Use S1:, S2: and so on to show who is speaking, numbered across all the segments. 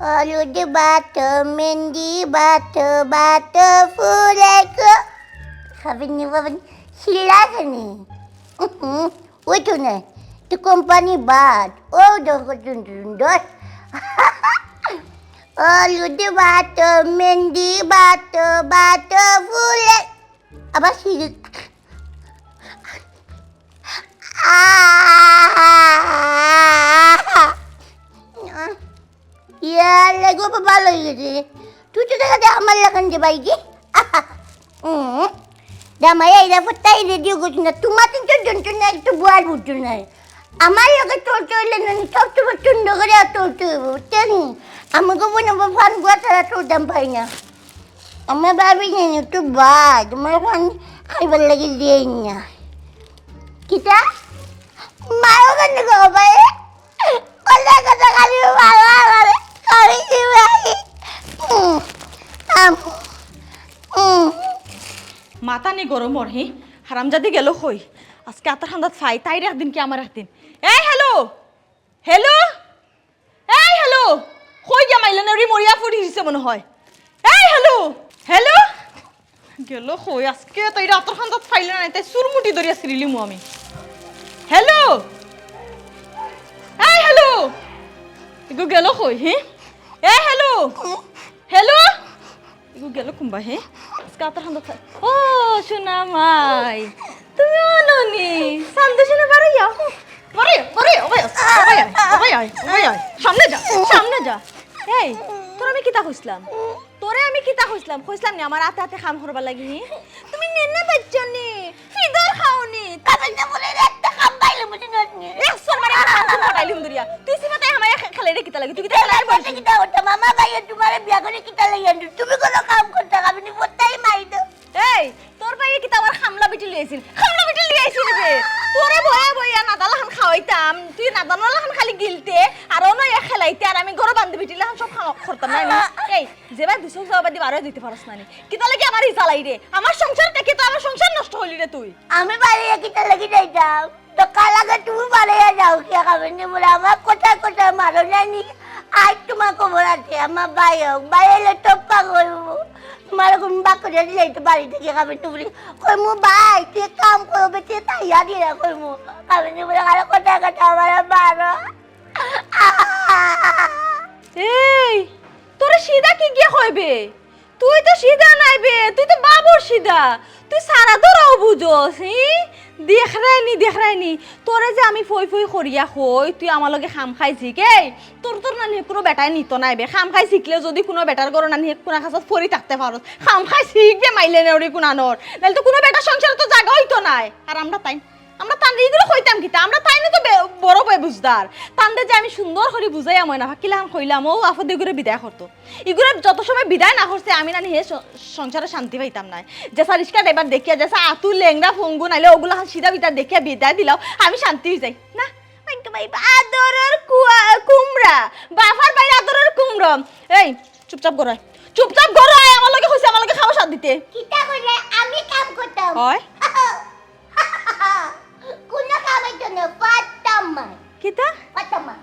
S1: হলুদ বাত মেহেন্দি বাত ফুলেক খাবেন নি বাবেন শিলাখানি ওই তো না তো কোম্পানি বাদ ও সুন্দর হলুদ বাত মেহেন্দি বাত ফুলেক আবার শিল Lagu apa bala gitu? Tu dah ada amal lakan je baik je. Dah maya ida fotai dia gua tuna tumatin tu na itu buat buat na. Amal lakan tu lenan top tu betul dah kerja tu teni. Amal gua pun nampak fan gua cara tu dampainya. Amal babi ni tu bad. Amal fan kai lagi dia nya. Kita mau kan juga apa ya? Kalau kata kali malu.
S2: মাথা নি গরম ওর হি হারামজাদি গেল কই আজকে আতার হান্দাত phi তাইর একদিন কি আমার একদিন এই হ্যালো হ্যালো এই হ্যালো কই গা মাইলেন রে মরিয়া ফুটি দিছে মনে হয় এই হ্যালো হ্যালো গেল কই আজকে তাইর আতার হান্দাত ফাইলে না তাই সুরমুটি ধরিয়া সিরিলিমু আমি হ্যালো এই হ্যালো ইগো গেল কই হি এই হ্যালো হ্যালো ইগো গেল কুম্বা হে আজকে আতার হান্দাত ও সোনা মাই তুমি অননি সান্দে শুনে বাড়িয়া বাড়িয়া ওই সামনে যা এই তোর আমি কিতা কইছলাম কইছলাম নি আমার হাতে কাম করবা লাগি তুমি নেনা বাচ্চানি ফিদর খাওনি কাবেন না বলে একটা কাম পাইলে মুজি ননি একশো মারে কাম পাইলি মুদরিয়া তুই সিমাতে আমায় খেলে রে কিতা লাগি তুই কিতা খেলাই বলতে কিতা ওটা মামা ভাই তোমারে বিয়া করে কিতা লাগি তুমি কোন কাম করতে কাবেন নি বতাই মাই দাও এই তোর ভাই কিতা আমার খামলা বিটি লিয়েছিল রে তোরে বয়া নাদালাহান খাওয়াইতাম তুই নাদালাহান খালি গিলতে আর অন্য এক খেলাইতে আর আমি ঘরে বান্ধবী টিলাহান সব করতাম না এই যেবা দুশো জবাদি বারো দিতে পারছ না কিতা লাগি আমার জ্বালাই রে আমার সংসার থেকে তো আমার সংসার নষ্ট হইলি রে তুই আমি বাড়িয়ে কিতা লাগি যাইতাম তো কালাগে তুমি বাড়িয়ে যাও কি খাবেন নি বলে আমার কোথা মারো জানি আজ তোমার খবর আছে আমার বাইরে টপ্পা করবো তোমার কোন বাকরে যাইতে বাড়ি থেকে খাবে তুমি কই মু ভাই তুই কাম করবে তুই তাইয়া দিয়ে কই মু খাবে নি বলে আর কথা আমার বারো এই তোরে সিধা কি গিয়ে হইবে তুই তো সিধা নাইবে তুই তো বাবুর সিধা তুই সারা ধরাও বুঝোস দেখ রাইনি তোরে যে আমি ফই করিয়া কই তুই আমার লগে খাম খাইছি কে তোর না নিয়ে কোনো বেটাই নিত নাইবে খাম খাই শিখলে যদি কোনো বেটার গরো না নিয়ে কোনো কাছে ফরি থাকতে পারো খাম খাই শিখবে মাইলে নেওরি কোনানোর নাহলে তো কোনো বেটার সংসারে তো জায়গা হইতো নাই আর আমরা তান এইগুলো কইতাম কিতা আমরা তাই না তো বড় পাই বুঝদার তানদে যে আমি সুন্দর করে বুঝাইয়া ময় না কিলাম কইলাম ও আফদ এগুলো বিদায় করতো এগুলো যত সময় বিদায় না করছে আমি না নিয়ে সংসারে শান্তি পাইতাম না যেসা রিস্কা ড্রাইভার দেখিয়া যেসা আতু লেংরা ফঙ্গু নাইলে ওগুলো সিধা বিদায় দেখিয়া বিদায় দিলাও আমি শান্তি হয়ে যাই না আদরের কুমড়া বাফার বাইরে আদরের কুমড়া এই চুপচাপ করো আমার লগে কইছে আমার লগে খাওয়া সাথ দিতে কিটা কইলে আমি কাম করতাম হয় কুনা কামাই তো না ফাটামা কিটা ফাটামা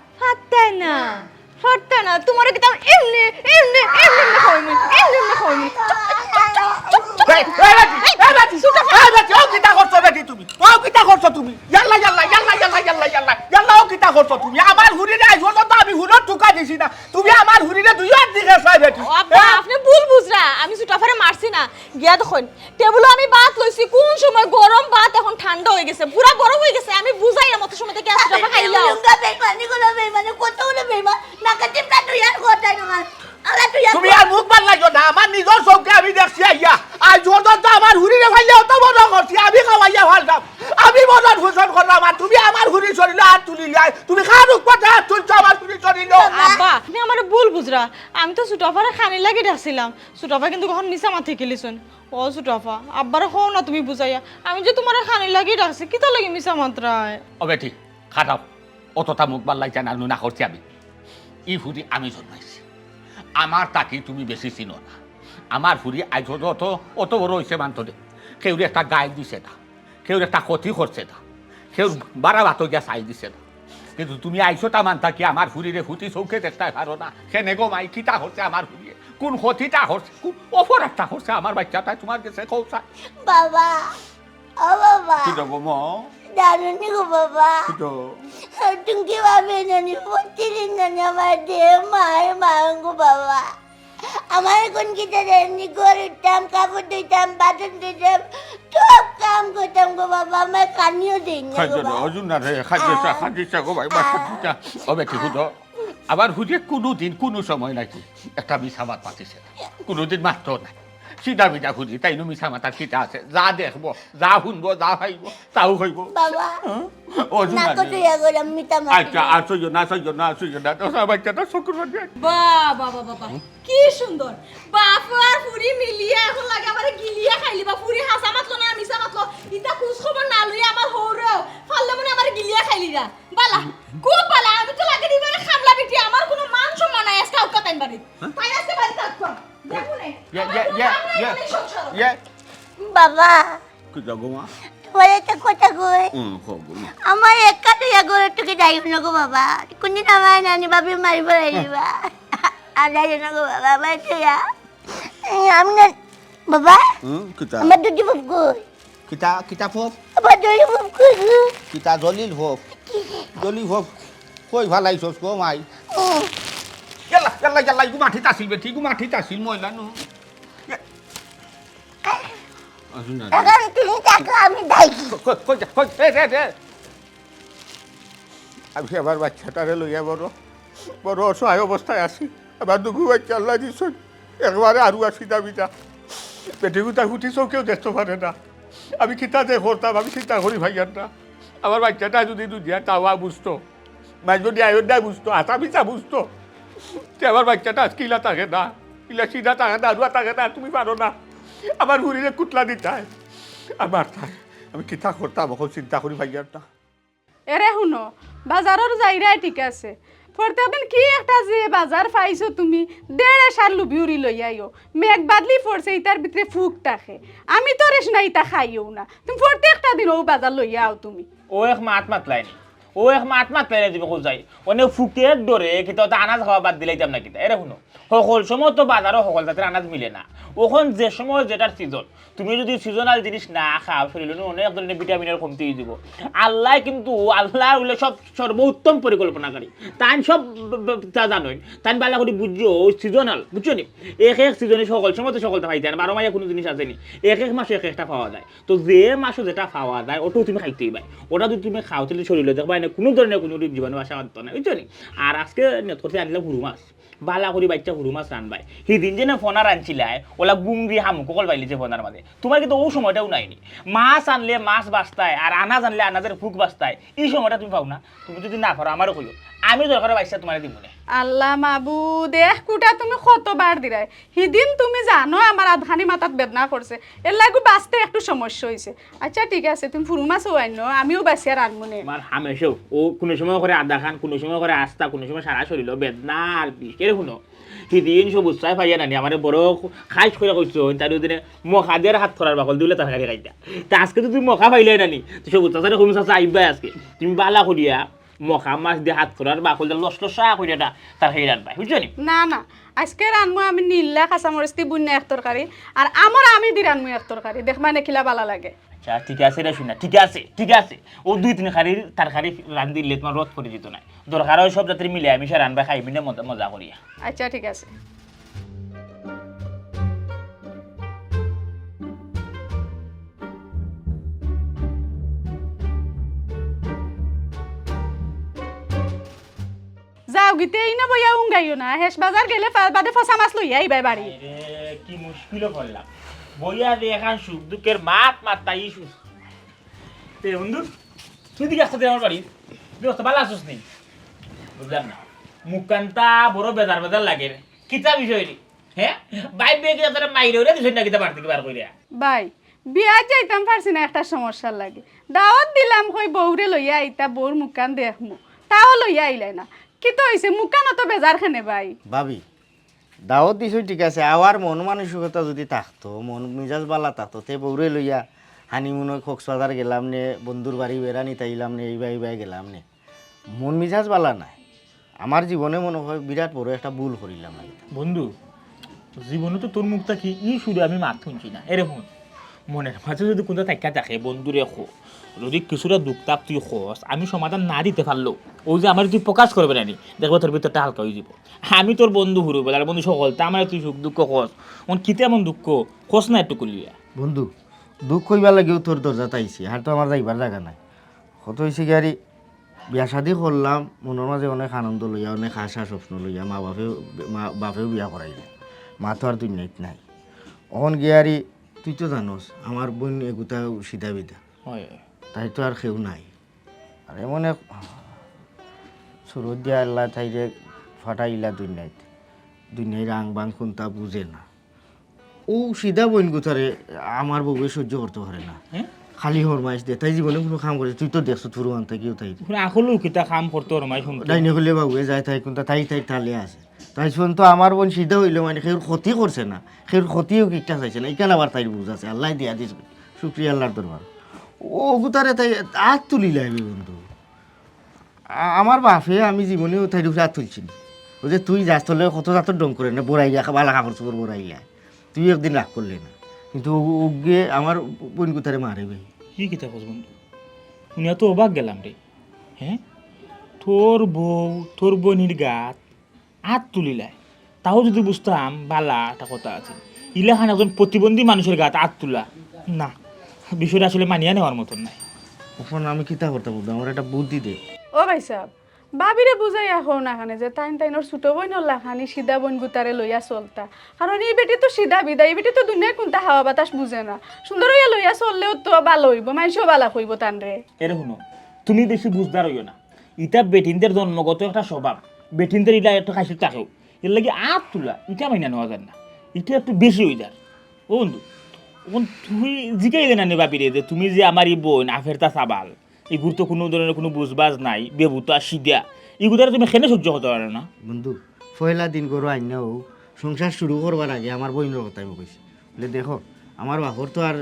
S2: ফাটানা তোমার কি তাও এমনি খাওয়াইমি ও কিটা করছো তুমি ইয়াল্লা ও কিটা করছো তুমি আমার হুরিরে আইছো তো আমি হুরত ঠুকা দিছি না তুমি আমার হুরিরে দুই হাত দিকে চাই বেটি আব্বা আপনি ভুল বুঝরা আমি সুটাফারে মারছি না গিয়া দেখুন টেবিলে আমি ভাত লইছি কোন সময় গরম ভাত এখন ঠান্ডা হয়ে গেছে পুরা গরম হয়ে গেছে আমি বুঝাই না মত সময় থেকে সুটাফা খাইলাও লুঙ্গা বেইমানি কতগুলো বেইমান নাকাতে প্রাণ ইয়ার কথা না তুমি আর মুখ বার লাগিও না আমার নিজের চোখে আমি দেখছি আইয়া আজ যত আমার হুরিরে ফাইলে অত বড় করছি আমি খাওয়াইয়া ফালতাম আমি মদন ঘোষণ করলাম আর তুমি আমার হুরি শরীরে হাত তুলিলে তুমি খান উপরে হাত তুলছো আমার হুরি শরীরে আব্বা আপনি আমার ভুল বুঝরা আমি তো সুটাফারে খানি লাগি ডাকছিলাম সুটাফা কিন্তু কখন মিছা মাথি খেলিছেন ও সুটাফা আব্বারে হও না তুমি বুঝাইয়া আমি যে তোমার খানি লাগি ডাকছি কিতা লাগি মিছা মাত্রায় ও বেটি খারাপ অতটা মুখ বার লাগছে না না করছি আমি ই হুরি আমি জন্মাইছি আমার তাকে তুমি বেশি চিনো না আমার হুরি আজ অত বড় হয়েছে মানতরে কেউ একটা গায়ে দিছে না কেউ একটা ক্ষতি করছে না কেউ বারা ভাত গিয়া চাই দিছে না
S3: কিন্তু তুমি আইসো তামান থাকি আমার ফুরিরে ফুটি চৌকে দেখতে পারো না কেনে গো মাই কিতা হচ্ছে আমার ফুরিয়ে কোন ক্ষতিটা হচ্ছে কোন অপরাধটা হচ্ছে আমার বাচ্চাটা তোমার কাছে কৌশা
S1: বাবা ও বাবা
S3: কি দেবো ম
S1: জানুনি গো বাবা
S3: কিটো
S1: তুমি কিভাবে জানি প্রতিদিন জানি আমার দেহ মায়ের মাঙ্গো বাবা আমার কোন কিটা জানি ঘরে উঠতাম কাপড় ধুইতাম বাসন ধুইতাম সব কাম করতাম গো বাবা আমার কানিও দিই না গো বাবা
S3: অজুন না রে খাজিসা গো ভাই বাচ্চা ও বেটি খুঁজো আবার হুজে কোনোদিন কোনো সময় নাকি একটা মিশামাত পাতিছে কোনোদিন মাত্র নাই সিধা বিধা খুঁজি তাই নো মিশামাতার কিটা আছে যা দেখবো যা শুনবো যা ভাইব তাও হইব
S1: বাবা
S3: অজুন
S1: না
S3: না
S1: কত গেলাম মিতা
S3: আচ্ছা আসইও না তো বাচ্চাটা শুক্রবার দিয়ে
S2: বাবা বাবা কি সুন্দর বাপ আর ফুরি মিলিয়ে এখন লাগে আমারে গিলিয়া খাইলি বা ফুরি হাসা মাতলো না মিছা মাতলো ইতা খোঁজ খবর না লইয়া আমার হৌরেও ফাললে মনে আমারে গিলিয়া খাইলি না বালা খুব বালা আমি তো লাগে দিবারে খামলা বিটি আমার কোনো মান সম্মান নাই আজকে আউকা তাইন বাড়ি তাই আজকে বাড়ি থাকবো দেখো নে
S1: বাবা
S3: কি যাবো মা
S1: তোমার একটা কথা কই
S3: খবর
S1: আমার একা তুই ঘরে থেকে যাইব না গো বাবা কোনদিন আমার নানি বাবি মারিব রাইবা আর যাইব না গো বাবা বাচ্চা আমি না বাবা
S3: কিতা
S1: আমার দুটি বাপ কই
S3: কিতা ফোপ
S1: আমার দুটি বাপ কই গো
S3: কিতা জলিল ফোপ কই ভালাইছস গো মাই ইয়াল্লা গুমাঠি তাছিল বেটি গুমাঠি তাছিল ময়লা নো
S1: এখন তুমি টাকা আমি দাইছি
S3: আমি আবার বাচ্চাটারে লইয়া বড় অসহায় অবস্থায় আছি আবার দুগু বাচ্চা আল্লাহ দিছ একবারে আরু আসি দাবিটা পেটে গুতা ফুটিছেও কেউ দেখতে পারে না আমি কিতা যে করতাম আমি চিন্তা করি ভাইয়ার না আমার বাচ্চাটা যদি দুধিয়া তাওয়া বুঝতো মাঝ যদি আয়োধ্যায় বুঝতো আটা পিছা বুঝতো যে আমার বাচ্চাটা কিলা থাকে না কিলা সিধা থাকে না আরুয়া থাকে না তুমি পারো না আমার ঘুরিলে কুটলা দিতাই আমার তাই আমি কিতা করতাম এখন চিন্তা করি ভাইয়ার না
S4: এরে শুনো বাজারের যাইরাই ঠিক আছে প্রত্যেকদিন কি একটা যে বাজার পাইছো তুমি দেড় সার লুবি উড়ি লই আইও মেঘ বাদলি পড়ছে ইতার ভিতরে ফুক থাকে আমি তো রেশ না ইতা খাইও না তুমি প্রত্যেকটা দিন ও বাজার লই আও তুমি
S5: ও এক মাত লাইনি ও এক মাত লাইনি তুমি খোঁজ যাই অনেক ফুকের দরে কিন্তু আনাজ খাওয়া বাদ দিলাইতাম না কিতা এরে শুনো সকল সময় তো বাজারও সকল জাতের আনাজ মিলে না ওখন যে সময় যেটার সিজন তুমি যদি সিজনাল জিনিস না খাও শরীরে অনেক ধরনের ভিটামিনের কমতি হয়ে যাব আল্লাহ কিন্তু আল্লাহ হইলে সব সর্বোত্তম পরিকল্পনাকারী তাই সব তা জানোই তাই বালা করে বুঝছো সিজনাল বুঝছো নি এক সিজনে সকল সময় তো সকলটা পাইতে না 12 মাসে কোনো জিনিস আসেনি এক মাসে একটা পাওয়া যায় তো যে মাসে যেটা পাওয়া যায় ওটাও তুমি খাইতেই পাই ওটা যদি তুমি খাও তাহলে শরীরে দেখবা না কোনো ধরনের কোনো জীবাণু আসা হতো না বুঝছো নি আর আজকে নেট করতে আনলে হুরু মাছ বালা করি বাচ্চা হুরু মাছ রানবাই সেদিন যে না ফোনা রানছিলাই ওলা গুম দিয়ে হামুকল বাইলিছে ফোনার মাঝে তোমার কিন্তু ও সময়টাও নাইনি মাছ আনলে মাছ বাঁচতায় আর আনাজ আনলে আনাজের ফুক বাঁচতায় এই সময়টা তুমি পাও না তুমি যদি না করো আমারও কইও আমি দরকার বাচ্চা তোমার দিব না
S4: আল্লাহ মাবুদ দেখ কুটা তুমি কতবার দিলাই সেদিন তুমি জানো আমার আধখানি মাথাত বেদনা করছে এর লাগু বাঁচতে একটু সমস্যা হয়েছে আচ্ছা ঠিক আছে তুমি ফুরু মাছও আইনো আমিও বাঁচিয়ে রানবো নে
S5: আমার হামেশেও ও কোনো সময় করে আধা খান কোনো সময় করে আস্তা কোনো সময় সারা শরীর বেদনা আর বিষ এর শুনো সেদিন সব উৎসাহ পাইয়া নানি আমার বড় খাইজ করে কইছো তার দিনে মখা দিয়ে হাত ধরার বাকল দিলে তরকারি খাইতা তা আজকে তো তুমি মখা পাইলে নানি তো সব উৎসাহ কমি চাষা আইবাই আজকে তুমি বালা করিয়া মখা মাছ দিয়ে হাত ধরার বাকল দিয়ে লসা করিয়া তার খাই রানবাই বুঝছো নি
S4: না না আজকে রানমু আমি নীলা কাঁচামরিচ দি বুন্যা এক তরকারি আর আমার আমি দি রানমু এক তরকারি দেখবা নেখিলা বালা লাগে
S5: আচ্ছা ঠিক আছে রে শুনা ঠিক আছে ও 2-3 খারির তরকারি রান দিলে তোমার রোদ করে দিত না দরকার হয় সব জাতির মিলে আমি সে রানবা খাইবি না মজা করিয়া
S4: আচ্ছা ঠিক আছে যাও গিতে এই না বইয়া উঙ্গাইও না হেস বাজার গেলে বাদে ফসা মাছ লইয়া আইবাই বাড়ি
S5: কি মুশকিল করলাম বইয়া দিয়ে এখন সুখ দুঃখের মাত তাই সুখ তে বন্ধু তুই দিকে আসতে আমার বাড়ি ব্যবস্থা ভালো আসুস নেই বুঝলাম না মুখকান্তা বড় বেজার লাগে কিতা বিষয় রে হ্যাঁ বাই বেগে তোর মাইরে ওরে দিছ না কিতা পারতে বার কইরা
S4: বাই বিয়া যাইতাম পারছি না একটা সমস্যার লাগে দাওয়াত দিলাম কই বউরে লইয়া আইতা বউর মুখকান দেখমু তাও লইয়া আইলাই না কি তো হইছে মুখকানো তো বেজার খানে ভাই
S6: ভাবি দাওয়াত দিছই ঠিক আছে আবার মন মানসিকতা যদি থাকতো মন মিজাজ বালা থাকতো তে বউরে লইয়া হানিমুনে কক্সবাজার গেলাম নে বন্ধুর বাড়ি বেড়ানি তাইলাম নে এইবাই গেলাম নে মন মিজাজ বালা নাই আমার জীবনে মনে হয় বিরাট বড় একটা ভুল করিলাম আমি।
S5: বন্ধু জীবনে তো তোর মুখটা কি ই শুধু আমি মাত শুনছি না এরকম মনের মাঝে যদি কোনটা টাকা থাকে বন্ধুরে খো যদি কিছুটা দুঃখ তাপ তুই খোস আমি সমাধান না দিতে পারলো ওই যে আমার তুই প্রকাশ করবে না দেখবো তোর ভিতরটা হালকা হয়ে যাব আমি তোর বন্ধু হুরু বেলার বন্ধু সকল তা আমার তুই সুখ দুঃখ খোস কিতে এমন দুঃখ খোস না একটু করলিয়া
S6: বন্ধু দুঃখ হইবার লাগেও তোর দরজাতে আইছি আর তো আমার যাইবার জায়গা নাই কত হয়েছে কি আরে বিয়া শাদি করলাম মনের মাঝে অনেক আনন্দ লইয়া অনেক আশা স্বপ্ন লইয়া বাপেও বিয়া করাইলে মা তো আর দুনিয়াত নাই অহন গিয়ারি তুই তো জানোস আমার বোন এগুতা সিধা বিধা তাই তো আর কেউ নাই আর এমন এক সুরত দিয়া আল্লাহ তাইরে ফাটাইলা দুনিয়ায় রাং বাং কোনটা বুঝে না ও সিধা বোন গুতারে আমার বউয়ে সহ্য করতে পারে না খালি হরমাইশ দে তাই জীবনে কোনো কাম করে তুই তো দেখছো তোর আনতে কেউ তাই
S5: আসলেও কিতা কাম করতে হরমাইশ
S6: ডাইনে হলে বাবুয়ে যায় তাই কোনটা তাই তালে আছে তাই শুন তো আমার বোন সিধা হইলো মানে সের ক্ষতি করছে না সের ক্ষতিও কিটা চাইছে না এখানে আবার তাই বুঝ আছে আল্লাহ দিয়া দিস শুক্রিয়া আল্লাহর দরবার ও গুতারে তাই হাত তুলি লাগবে বন্ধু আমার বাপে আমি জীবনেও তাই হাত তুলছি না ও যে তুই যাস তোলে কত জাতর ডং করে না বোরাইয়া বালা কাপড় চোপড় বোরাইয়া তুই একদিন রাগ করলে না কিন্তু ওগে আমার বোন গুতারে মারে ভাই
S5: কি কিতা কস বন্ধু শুনিয়া তো অবাক গেলাম রে হ্যাঁ তোর বউ তোর বোনির গাত হাত তুলিলায় তাও যদি বুঝতাম বালা একটা কথা আছে ইলাখান একজন প্রতিবন্ধী মানুষের গাত হাত তুলা না বিষয়টা আসলে মানিয়া নেওয়ার মতন নাই
S6: এখন আমি কিতা করতে বলবো আমার একটা বুদ্ধি দে
S4: ও ভাই সাহেব বাবিরে বুঝাই এখন এখানে যে তাইনোর ছোট বোন লাখানি সিধা বোন গুতারে লইয়া চলতা কারণ এই বেটি তো সিধা বিদা এই বেটি তো দুনিয়ায় কোনটা হাওয়া বাতাস বুঝে না সুন্দর হইয়া লইয়া চললেও তো ভালো হইব মানুষও ভালো হইব তানরে
S5: এর শুনো তুমি বেশি বুঝদার হইও না ইটা বেটিনদের জন্মগত একটা স্বভাব বেটিনদের ইটা একটা খাইছে তাকেও এর লাগে হাত তোলা ইটা মাইনা নেওয়া যায় না এটা একটু বেশি হয়ে যায় ও বন্ধু এখন তুই জিকাইলে না নে বাপিরে যে তুমি যে আমার এই বোন আফেরতা সাবাল এগুলো তো কোনো ধরনের কোনো বুঝবাজ নাই বেবুতা সিদা এগুলো তুমি খেনে সহ্য করতে পারো না
S6: বন্ধু পয়লা দিন করো আইনাও সংসার শুরু করবার আগে আমার বোনের কথা আমি কইছি বলে দেখো আমার বাপর তো আর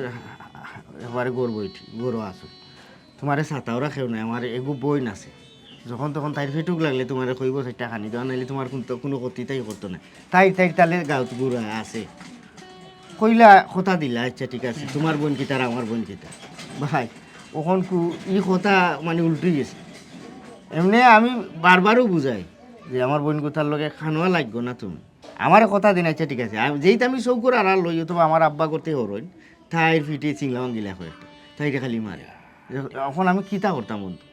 S6: একবারে গরু আছো তোমার ছাতাও রাখেও নাই আমার এগু বইন আছে যখন তখন তাই ফেটুক লাগলে তোমার কইব সেটা খানি দেওয়া নাইলে তোমার কোনো ক্ষতি তাই করতো না তাই তাহলে গাঁত গুড়া আছে কইলা কথা দিলা আচ্ছা ঠিক আছে তোমার বোন কিতা আর আমার বোন কিতা ভাই ওখন ই কথা মানে উল্টে গেছে এমনি আমি বারবারও বুঝাই যে আমার বোন কোথার লগে খানোয়া লাগবো না তুমি আমার কথা দিন আচ্ছা ঠিক আছে যেইটা আমি চৌকুর আর লই তোমার আমার আব্বা করতে হরইন তাইর ফিটে চিংলাম গিলা কয়েকটা তাইটা খালি মারে এখন আমি কিতা করতাম বন্ধু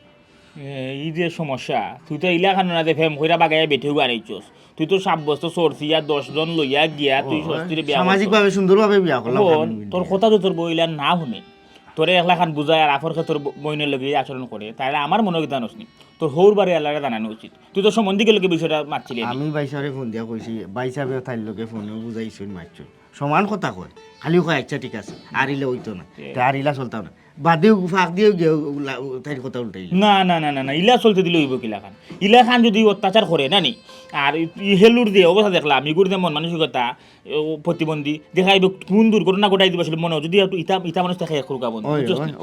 S5: এই যে সমস্যা তুই তো ইলা খানো না যে ফেম কইরা বাগাইয়া বেঠেও আনাইছস তুই তো 7 বছর সরছি আর 10 জন লইয়া গিয়া তুই সস্তিরে বিয়া
S6: সামাজিকভাবে সুন্দরভাবে বিয়া করলাম
S5: তোর কথা তো তোর বইলা না শুনে তোরে একলা খান বুঝায় আর আফর তোর বইনের লগে আচরণ করে তাহলে আমার মনে হয় জানোস নি তোর হৌর বারে আল্লাহরে জানানো উচিত তুই তো সম্বন্ধে গেলে বিষয়টা মারছিলি
S6: আমি বাইসারে ফোন দিয়া কইছি বাইসাবে তাইর লগে ফোনেও বুঝাইছুন মারছ সমান কথা কয় খালি কয় আচ্ছা ঠিক আছে আর ইলা হইতো না আর ইলা চলতাম না বাদেও ফাঁক দিয়েও গিয়ে তাইর কথা উল্টাই
S5: না না না না না ইলা চলতে দিলে হইব কিলা খান ইলা খান যদি অত্যাচার করে না নি আর হেলুর দিয়ে অবস্থা দেখলাম ইগুর যে মন মানসিকতা প্রতিবন্ধী দেখাইব কোন দুর্ঘটনা ঘটাই দিব আসলে মনে যদি ইটা মানুষ থাকে করুকা বন্ধু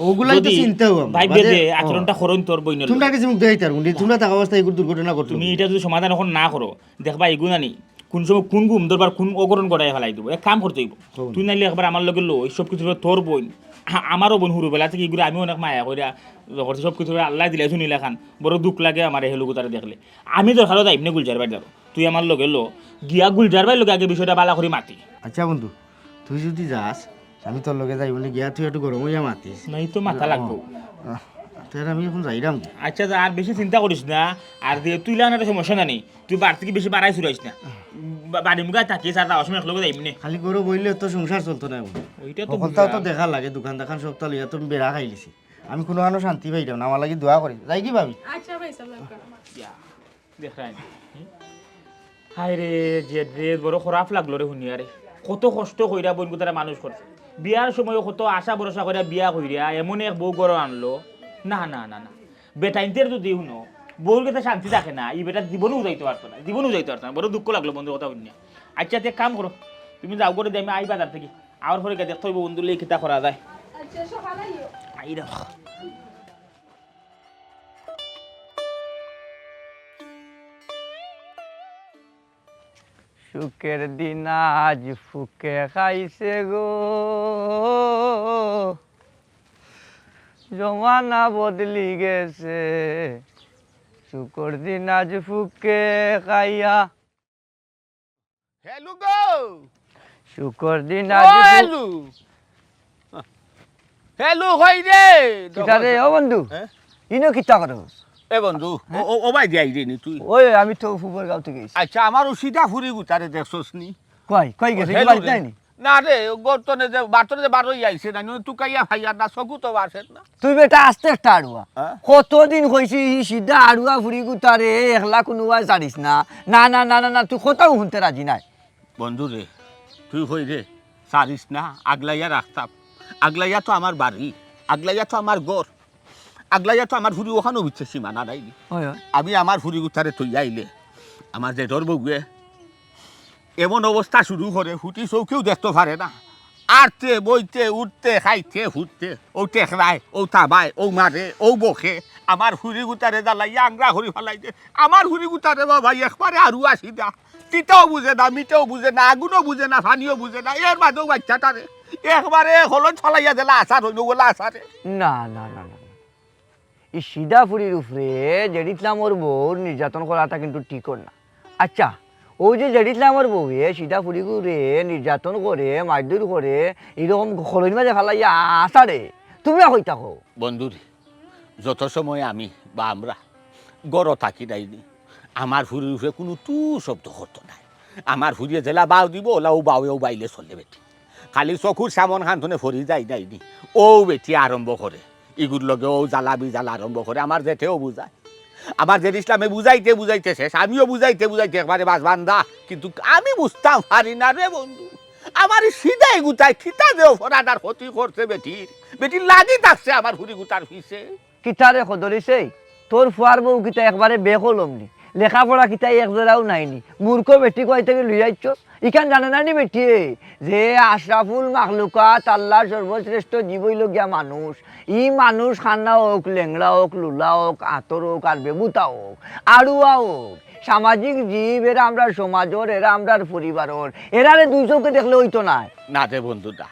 S6: ওগুলাই তো চিন্তাও
S5: ভাইবে যে আচরণটা করন তোর বইনের
S6: তোমরা কিছু মুখ দেখাইতার তোমরা থাকা অবস্থায় এগুলো দুর্ঘটনা করছো
S5: তুমি এটা যদি সমাধান এখন না করো দেখবা এগুলো নি কোন সময় কোন গুম দরবার কোন অগরণ গড়াই ফেলাই দিব এক কাম করতে হইব তুই নাইলে একবার আমার লগে লো সব কিছু তোর বোন আমারও বোন হুরু বেলা থেকে এগুলো আমি অনেক মায়া করিয়া করছি সব কিছু আল্লাহ দিলে শুনিলে খান বড় দুঃখ লাগে আমার হেলুকু তারা দেখলে আমি তোর খালো যাইবনে গুলজার বাড়ি যাবো তুই আমার লগে লো গিয়া গুলজার বাড়ির লগে আগে বিষয়টা বালা করে মাতি
S6: আচ্ছা বন্ধু তুই যদি যাস আমি তোর লগে যাই বলে গিয়া তুই একটু গরম হইয়া মাতিস
S5: নাই তো মাথা লাগবো
S6: তাহলে আমি এখন যাইরাম
S5: আচ্ছা আর বেশি চিন্তা করিস না আর দিয়ে তুই লাগানোর একটা সমস্যা জানি তুই বাড়ি থেকে বেশি বাড়াই চুরাইস না বাড়ি মুখে থাকিস আর যাওয়ার সময় একলগে যাইবনে
S6: খালি গরু বইলে তো সংসার চলতো না
S5: ওইটা তো
S6: সকলটাও তো দেখা লাগে দোকান দেখান সব তো লইয়া তুমি বেড়া খাইলিছি আমি কোনো কারণে শান্তি পাইতাম না আমার লাগি দোয়া করি যাই কি ভাবি
S4: আচ্ছা ভাই সাহেব
S5: দেখাই হাই রে যে রে বড় খারাপ লাগলো রে শুনি আরে কত কষ্ট কইরা বোন তারা মানুষ করছে বিয়ার সময় কত আশা ভরসা কইরা বিয়া কইরা এমন এক বউ গড় আনলো না না না না বেটাইনদের যদি শুনো বউর কাছে শান্তি থাকে না এই বেটা জীবনও যাইতে পারতো না বড় দুঃখ লাগলো বন্ধুর কথা শুনিয়া আচ্ছা এক কাম করো তুমি যাও করে দেয় আমি আই বাজার থেকে আবার পরে গেছে দেখতে হইব বন্ধু লেগে কিতা করা যায় আই রে
S7: সুখের দিন আজ ফুকে খাইছে গো, জমানা বদলি গেছে, সুখের দিন আজ ফুকে খাইয়া।
S3: হেলু গো
S7: সুখের দিন আজ
S3: হেলু হেলু হই রে
S7: কিতা রে ও বন্ধু,
S3: হ্যাঁ?
S7: ইনো কিতা করস?
S3: এ বন্ধু ও ভাই যাই রে নি তুই।
S7: ওই আমি তো ফুবর গাঁও থেকে গেছি।
S3: আচ্ছা আমার সিধা ফুরি গুতারে দেখছস নি?
S7: কই গেছে
S3: হেলু
S7: বাড়ি
S3: রে।
S7: যায়নি?
S3: না রে গর্তনে যে বাতরে যে বারোই আইছে না তুই কাইয়া ভাইয়া না সকু তো বাসেন না।
S7: তুই বেটা আস্তে একটা আড়ুয়া,
S3: হ্যাঁ?
S7: কতদিন কইছি সিধা আড়ুয়া ফুরি গুতারে একলা কোনোবাই ছাড়িস না। না না না না না তুই কোথাও শুনতে রাজি নাই।
S3: বন্ধু রে তুই হই রে সারিস না, আগলাইয়া রাখতাম। আগলাইয়া তো আমার বাড়ি, আগলাইয়া তো আমার ঘর, আগলাইয়া তো আমার ফুরি ওখানে উঠছে সীমানা নাই। আমি আমার ফুরি গুতারে তুই আইলে আমার যে ধরব গুয়ে এমন অবস্থা শুরু করে হুটি চৌকেও দেখতে পারে না। আরতে বইতে উঠতে খাইতে ফুটতে ও টেকরায় ও তাবায় ও মারে ও বকে আমার হুড়ি গুতারে জ্বালাইয়া আংরা হরি ফেলাইতে। আমার হুড়ি গুতারে বাবা একবারে আরু আসি দা, তিতাও বুঝে না, মিটেও বুঝে না, আগুনও বুঝে না, ফানিও বুঝে না। এর বাদেও বাচ্চাটারে একবারে হলন ফলাইয়া দিলা আসার হইল বলে আসারে।
S7: না না না না এই সিধা ফুরির উপরে জেডিতলামর বউর নির্যাতন করাটা কিন্তু ঠিক না। আচ্ছা ও যে জেডিতলামর বউ সিধা ফুরি করে নির্যাতন করে মারধর করে এরকম খরচ মাঝে ফেলাইয়া আসারে, তুমিও কই থাকো?
S3: বন্ধুরে যত সময় আমি বা আমরা গড় থাকি নাইনি আমার ফুরির উপরে কোনো তু শব্দ করতো নাই। আমার ফুরিয়ে জেলা বাউ দিব ওলা ও বাউও বাইলে চলে বেটি, খালি চকুর সামন খানথনে ফরি যাই নাইনি ও বেটি আরম্ভ করে ইগুর লগে ও জ্বালাবি জ্বালা আরম্ভ করে। আমার জেঠেও বুঝায়, আমার জেঠ ইসলামে বুঝাইতে বুঝাইতে শেষ, আমিও বুঝাইতে বুঝাইতে একবারে বাস বান্ধা, কিন্তু আমি বুঝতাম পারি না রে বন্ধু। আমার সিধাই গুতায় খিতা দেও ফরাদার ক্ষতি করছে বেটির, বেটির লাগি থাকছে আমার হুড়ি গুতার পিছে।
S7: কিতারে খদরিছে তোর ফুয়ার বউ কিতা একবারে বেকলমনি, লেখাপড়া কিতা একজোড়াও নাইনি, মূর্খ বেটি কই থেকে লুই যাইছ। ইখান জানে না নি বেটি যে আশরাফুল মাখলুকাত আল্লাহর সর্বশ্রেষ্ঠ জীবইল গিয়া মানুষ। ই মানুষ খান্না হোক, লেংড়া হোক, লুলা হোক, আতর হোক আর বেবুতা হোক, আড়ুয়া হোক, সামাজিক জীব। এরা আমরা সমাজর, এরা আমরা পরিবারর, এরারে দুই চোখে দেখলে হইতো না।
S3: না রে বন্ধুটা,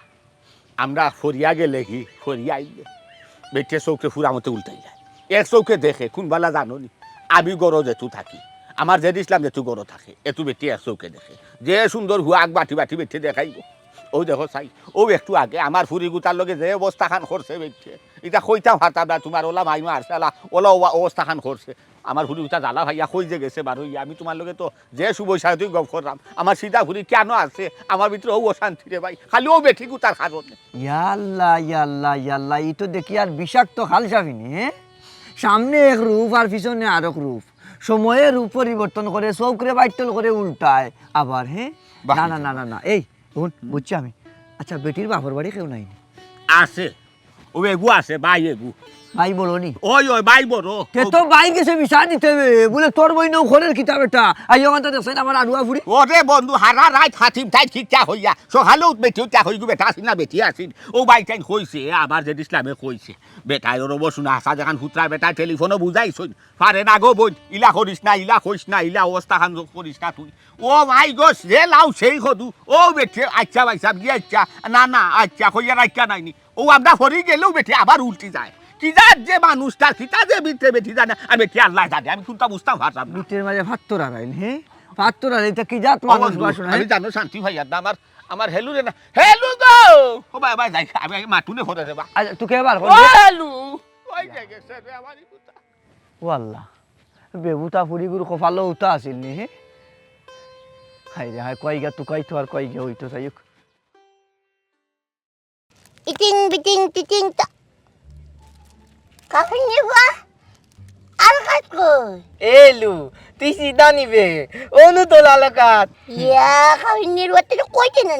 S3: আমরা ফরিয়া গেলে কি ফরিয়া আইলে বেটে চৌকে ফুরা মতো উল্টাই যায়। এক চৌকে দেখে কোনবেলা জানো নি আমি গড় যেতু থাকি, আমার যে ইসলাম যেতু গড় থাকে এতু বেটি এক চৌকে দেখে যে সুন্দর হুয়া আগ বাটি বাটি বেটে দেখাইব। ও দেখো চাই ও একটু আগে আমার ফুরি গুতার লগে যে অবস্থা খান করছে বেটে, এটা কইতাম হাতা না তোমার ওলা মাই মারছালা ওলা অবস্থা খান করছে। আমার ফুরি গুতা জ্বালা ভাইয়া কই যে গেছে বারো আমি তোমার লগে তো যে সুবৈশা তুই গপ করলাম, আমার সিধা ফুরি কেন আছে আমার ভিতরে ও অশান্তি রে ভাই, খালি ও বেঠি গুতার কারণে।
S7: ইয়াল্লা ইয়াল্লা ইয়াল্লা ই তো দেখি আর বিষাক্ত খালসাফিনি। হ্যাঁ, সামনে এক রূপ আর পিছনে আর এক রূপ, সময়ে রূপ পরিবর্তন করে, চৌকরে বাইটল করে উল্টায় আবার। হ্যাঁ না না না না না এই বুঝছি আমি। আচ্ছা বেটির বাপর বাড়ি কেউ নাই?
S3: আছে ও এগু আছে ভাই এগু।
S7: ভাই বলো নি?
S3: ওই ওই ভাই বড়
S7: কে তো ভাই গেছে বিচার দিতে হবে বলে তোর বই নৌ ঘরের কিতাব এটা আই ওখানটা দেখছেন আমার আড়ুয়া ফুরি।
S3: ওরে বন্ধু হারা রাত হাতিম তাই ঠিকঠাক হইয়া সকালেও বেটি উঠা হইগু বেটা আসিন না বেটি আসিন ও বাই টাইম কইছে আবার যে ইসলামে কইছে বেটাই ওর বসুন আসা যখন হুতরা বেটা টেলিফোনও বুঝাইছই পারে না গো বোন ইলা করিস না ইলা কইস না ইলা অবস্থা খান করিস না তুই। ও মাই গো সে লাও সেই খদু ও বেটি আচ্ছা ভাই সাহেব গিয়ে আচ্ছা না না আচ্ছা কইয়া রাখা নাইনি ও আমরা ফরি গেলেও বেটি আবার উল্টি যায়। কি যা যে মানুষটা কিতা যে বিতে বেটি জানে আর বেটি আল্লাহ জানে, আমি কোনটা বুঝতাম পারতাম না।
S7: বিটের মাঝে ফাত্তর আড়াইল। হ্যাঁ ফাত্তর আড়াইল তা কি জাত মানুষ বাসন।
S3: আমি জানো শান্তি ভাই আর আমার আমার হেলু রে না হেলু গো ও ভাই ভাই যাই আমি মাটুনে ফরে রে বা।
S7: আচ্ছা তুই কেবার
S3: ও হেলু ওই জায়গা স্যার আমারই কথা
S7: ও আল্লাহ বেবুতা ফুরি গুরু কপালো উতা আছিল নি। হ্যাঁ হাই রে হাই কইগা তুই কই তো আর কইগা হইতো যাইক
S1: ইটিং বিটিং টিটিং তা কাফি নিবা আর কাজ কর
S7: এলু তুই সিধা নিবে অনু তো লালকাত
S1: ইয়া কাফি নিবা তো কইতে না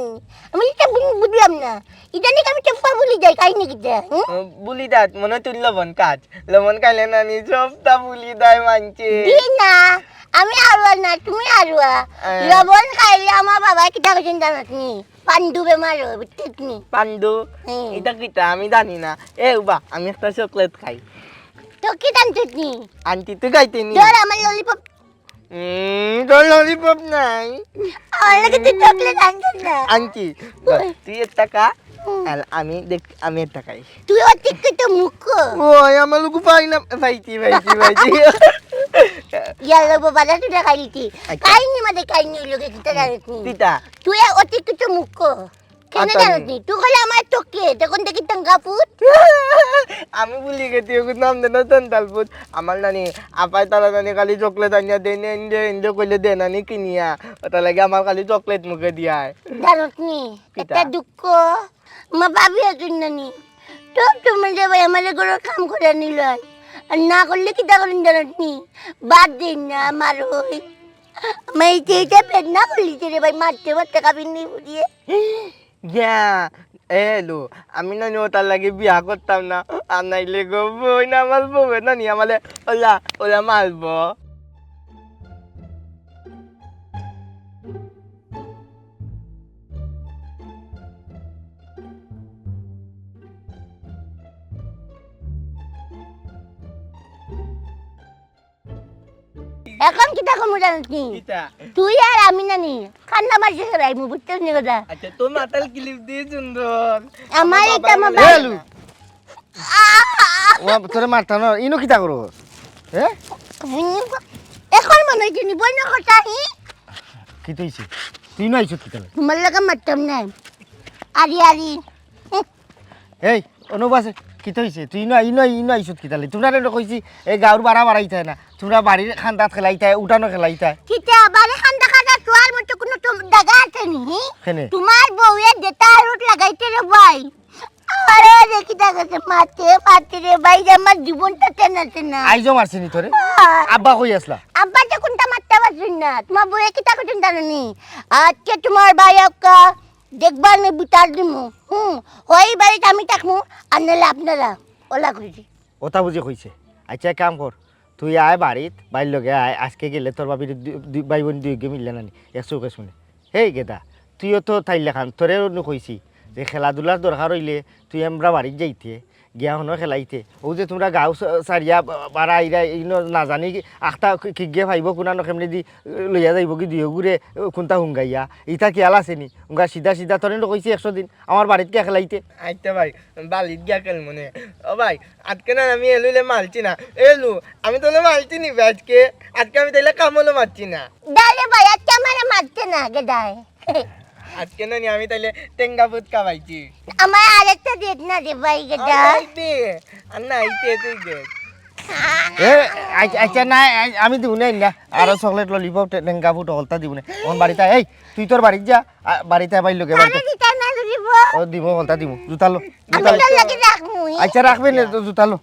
S1: আমি এটা বুঝলাম না ইদানি আমি চপ্পা বলি যাই কাই নাকি দে
S7: বুলি দাত মনে তুই লবণ কাজ লবণ খাইলে না নি সবটা বুলি দায় মানছে
S1: দি না আমি আরুয়া না তুমি আরুয়া লবণ খাইলে আমার বাবা কিটা কইছেন জানাস নি পান্ডু বেমার হবে বুঝছিস নি
S7: পান্ডু এটা কিটা আমি জানি না। এ উবা আমি একটা চকলেট খাই।
S1: তো কি জানছিস নি
S7: আন্টি তুই খাইতে নি?
S1: ধর আমার ললিপপ
S6: তোর ললিপপ নাই
S1: আমার লাগে তুই চকলেট আনছিস না
S6: আনছি তুই এর টাকা আর আমি এর টাকাই
S1: তুই অতিরিক্ত মুখ
S6: ওই আমার লোক পাইলাম পাইছি
S1: ইয়ালো বাবা তুই খাইলি কাইনি মানে কাইনি লোকে কিটা জানিস
S6: তিতা
S1: তুই অতিরিক্ত মুখ কেন জানিস নি তুই হলে আমার চোখে তখন দেখি টাঙ্গাপুত
S6: আমি ভুলি গেছি ওগুলো নাম দেন তালপুত আমার নানি আপাই তারা নানি খালি চকলেট আনিয়া দেন এনজয় করলে দে নানি কিনিয়া ওটা লাগে আমার খালি চকলেট মুখে দিয়ায়
S1: জানিস নি একটা দুঃখ মা ভাবি আছেন নানি তো তুমি যে ভাই আমাদের ঘরে কাম করে নিল আর না করলে কিটা করেন জানিস নি বাদ দিন না আমার ওই আমি এইটা পেট না বলিছে রে ভাই মারতে খাবি নি বুঝিয়ে
S6: এলো আমি নানি ওটার লাগে বিয়া করতাম না আর নাইলে গো বই না আমার বউ নানি আমালে ওলা মারবো
S1: এখন কিটা কমু জানিস নি তুই আর আমি নানি খান্না মারছে রাই মু বুঝতে নি কথা
S6: আচ্ছা তোর মাথার ক্লিপ দিয়ে সুন্দর
S1: আমার এটা আমার
S6: এলু তোরে মারতাম না ইনো কিতা করো হ্যাঁ
S1: এখন মনে হচ্ছে নি বই না কথা
S6: কি তুইছি তুই না আইছত কিতা
S1: তোমার লাগা মারতাম না আরি আরি
S6: এই অনুবাসে কি হইছে তুই ইনো আইছত কিতালে তোমরা রে কইছি এই গাঁর বাড়া বাড়াইতে না তোমরা বাড়ির খান্দাত খেলাইতে উঠানো খেলাইতে
S1: কিটা বাড়ি খান্দা খান্দা তোর মতো কোনো জায়গা আছে নি
S6: কেনে
S1: তোমার বউয়ে যেটা রুট লাগাইতে রে ভাই আরে দেখি দাগাছে মাতে রে ভাই আমার জীবনটা তেনা
S6: আইজো মারছিনি তোরে আব্বা কই আসলা
S1: আব্বা তো কোনটা মারতে পারছিস না তোমার বউয়ে কিটা করছেন জানি আজকে তোমার ভাই আক্কা দেখবার আমি বিতার দিমু ওই বাড়িতে আমি থাকমু আর নাহলে আপনারা ওলা কইছি
S6: ওটা বুঝে কইছে আচ্ছা কাম কর তুই আয় বাড়িত বাইর লগে আয় আজকে গেলে তোর বাবির ভাই বোন দুই মিললে নানি একশো শুনে হেই গেদা তুইও তো তাইলে খান তোরে কইছি যে খেলাধুলার দরকার হইলে তুই আমরা বাড়িত যাইতে গিয়া হনো খেলাইতে ও যে তোমরা গাঁও সারিয়া বাড়া আইরা ইনো নাজানি আখটা কি গিয়ে ভাইব কোনানো কেমনি দি লইয়া যাইব কি দুই ঘুরে কোনটা হুঙ্গাইয়া ইটা খেয়াল আছে নি হুঙ্গা সিধা তোরে কইছি 100 দিন আমার বাড়িত গিয়া খেলাইতে
S8: আইতে ভাই বালিত গিয়া খেল মনে ও ভাই আজকে না আমি এলুলে মালছি না এলু আমি তোলে মালছি নি আজকে আমি তাইলে কামলো মারছি না
S1: দাঁড়ে ভাই আজকে আমার মারতে না গেদায়
S8: আজকে না আমি তাইলে টেঙ্গা ভূত খাওয়াইছি
S1: আমার আরেকটা দেখ না রে ভাই গেদা
S8: দে আর না আইতে তুই দেখ
S6: এ আচ্ছা না আমি দিব না আর চকলেট ললিপপ টেঙ্গা ফুট হলতা দিব না ওন বাড়িতে এই তুই তোর বাড়িত যা বাড়িতে বাইর লগে বাড়িতে
S1: দিতা না দিব
S6: ও দিব হলতা দিব জুতালো
S1: আমি তো লাগি রাখমু
S6: আচ্ছা রাখবেন জুতালো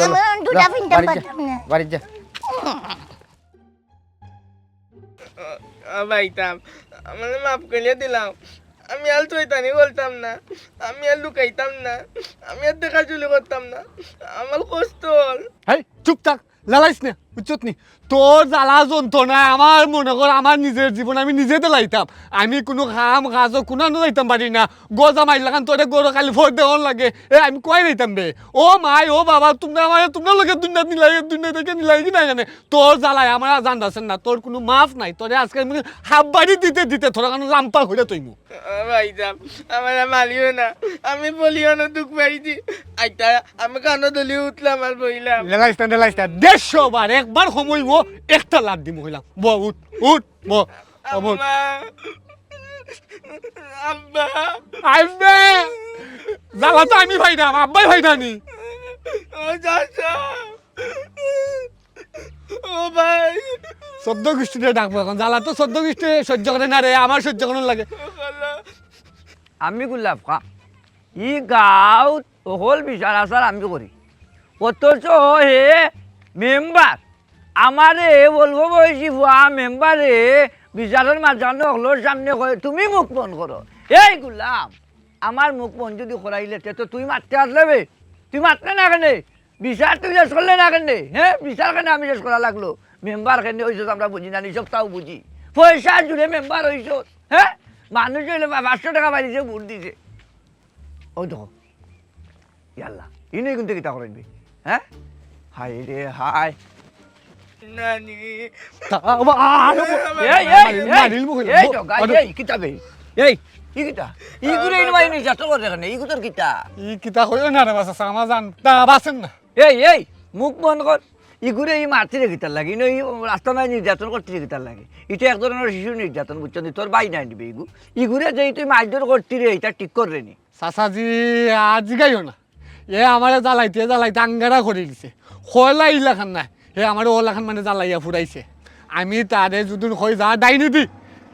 S1: আমার দুটা পিনটা পাতাম না
S6: বাড়িত যা
S8: ভাই তাম আমার মাফ করে দিলাম আমি আর চৈতানি বলতাম না আমি আর লুকাইতাম না আমি আর দেখাচুলি করতাম না আমার কষ্ট হল
S9: হেই চুপ থাক লালাইস না বুঝছত নি তোর জ্বালা যন্ত্রণা আমার মনে কর আমার নিজের জীবন আমি নিজেতে লাইতাম আমি কোনো কাম কাজও কোনো যাইতাম পারি না গজা মাইল লাগান তোরে গরু খালি ভোট দেওয়ার লাগে আমি কয় যাইতাম বে ও মাই ও বাবা তোমরা লোকের দুনিয়া থেকে নিলাই কি না জানে তোর জ্বালায় আমার জান আছেন না তোর কোনো মাফ নাই তোরে আজকে হাফ বাড়ি দিতে তোরা কারণ লাম্পা হইলে তৈমু
S8: ভাই যাম আমার মালিও না আমি বলিও না দুঃখ পাইছি আইতা আমি কানো দলিয়ে উঠলাম আর বইলাম
S9: লালাইস না 150 বার একবার সময় একটা লাভ দিম হইলাম ব উঠ ব
S8: আব্বা
S9: আইবে জ্বালা তো আমি ভাই না আব্বাই ভাই নানি
S8: ও চাচা ও ভাই
S9: 14 গোষ্ঠীতে ডাকবো এখন জ্বালা তো 14 গোষ্ঠী সহ্য করে না রে আমার সহ্য করে লাগে
S7: আমি গুলাব খা ই গাঁও হল বিচার আচার আমি করি অথচ হে মেম্বার আমারে বলবো বলছি ভুয়া মেম্বারে বিচারের মাঝখানে হলোর সামনে কয় তুমি মুখ বন্ধ করো এই গুলাম আমার মুখ বন্ধ যদি করাইলে তো তুই মারতে আসলে বে তুই মারতে না কেন বিচার তুই শেষ করলে না কেন হ্যাঁ বিচার কেন আমি শেষ করা লাগলো মেম্বার কেন হয়েছ আমরা বুঝি না নিসব তাও বুঝি পয়সা জুড়ে মেম্বার হয়েছ হ্যাঁ মানুষ হইলে 500 টাকা বাড়িছে ভোট দিছে ওই দেখো ইয়াল্লা ইনি কিন্তু কিতা করাইবি হ্যাঁ হাই রে হাই
S8: নানি
S7: এই জগা এই কিতাবে এই ই কিতা ই গুরে ইনভাই নির্যাতন করে কেন ই গুতর কিতা
S9: ই কিতা কইও না রে বাসা আমার জান তা বাসেন না
S7: এই মুখ বন্ধ কর ই ঘুরে এই মারতে রে গিতার লাগে এই রাস্তা নাই নির্যাতন করতে রে গিতার লাগে এটা এক ধরনের শিশু নির্যাতন বুঝছো তোর বাই নাই নিবে ই ঘুরে যে তুই মারধর করতে রে এটা ঠিক করে নি
S9: চাচাজি আজ গাইও না এ আমারে জ্বালাইতে আঙ্গারা করে দিছে খয়লা ইলাখান নাই হে আমার ওলাখান মানে জ্বালাইয়া ফুরাইছে আমি তারে যদি কই যা ডাইনি দি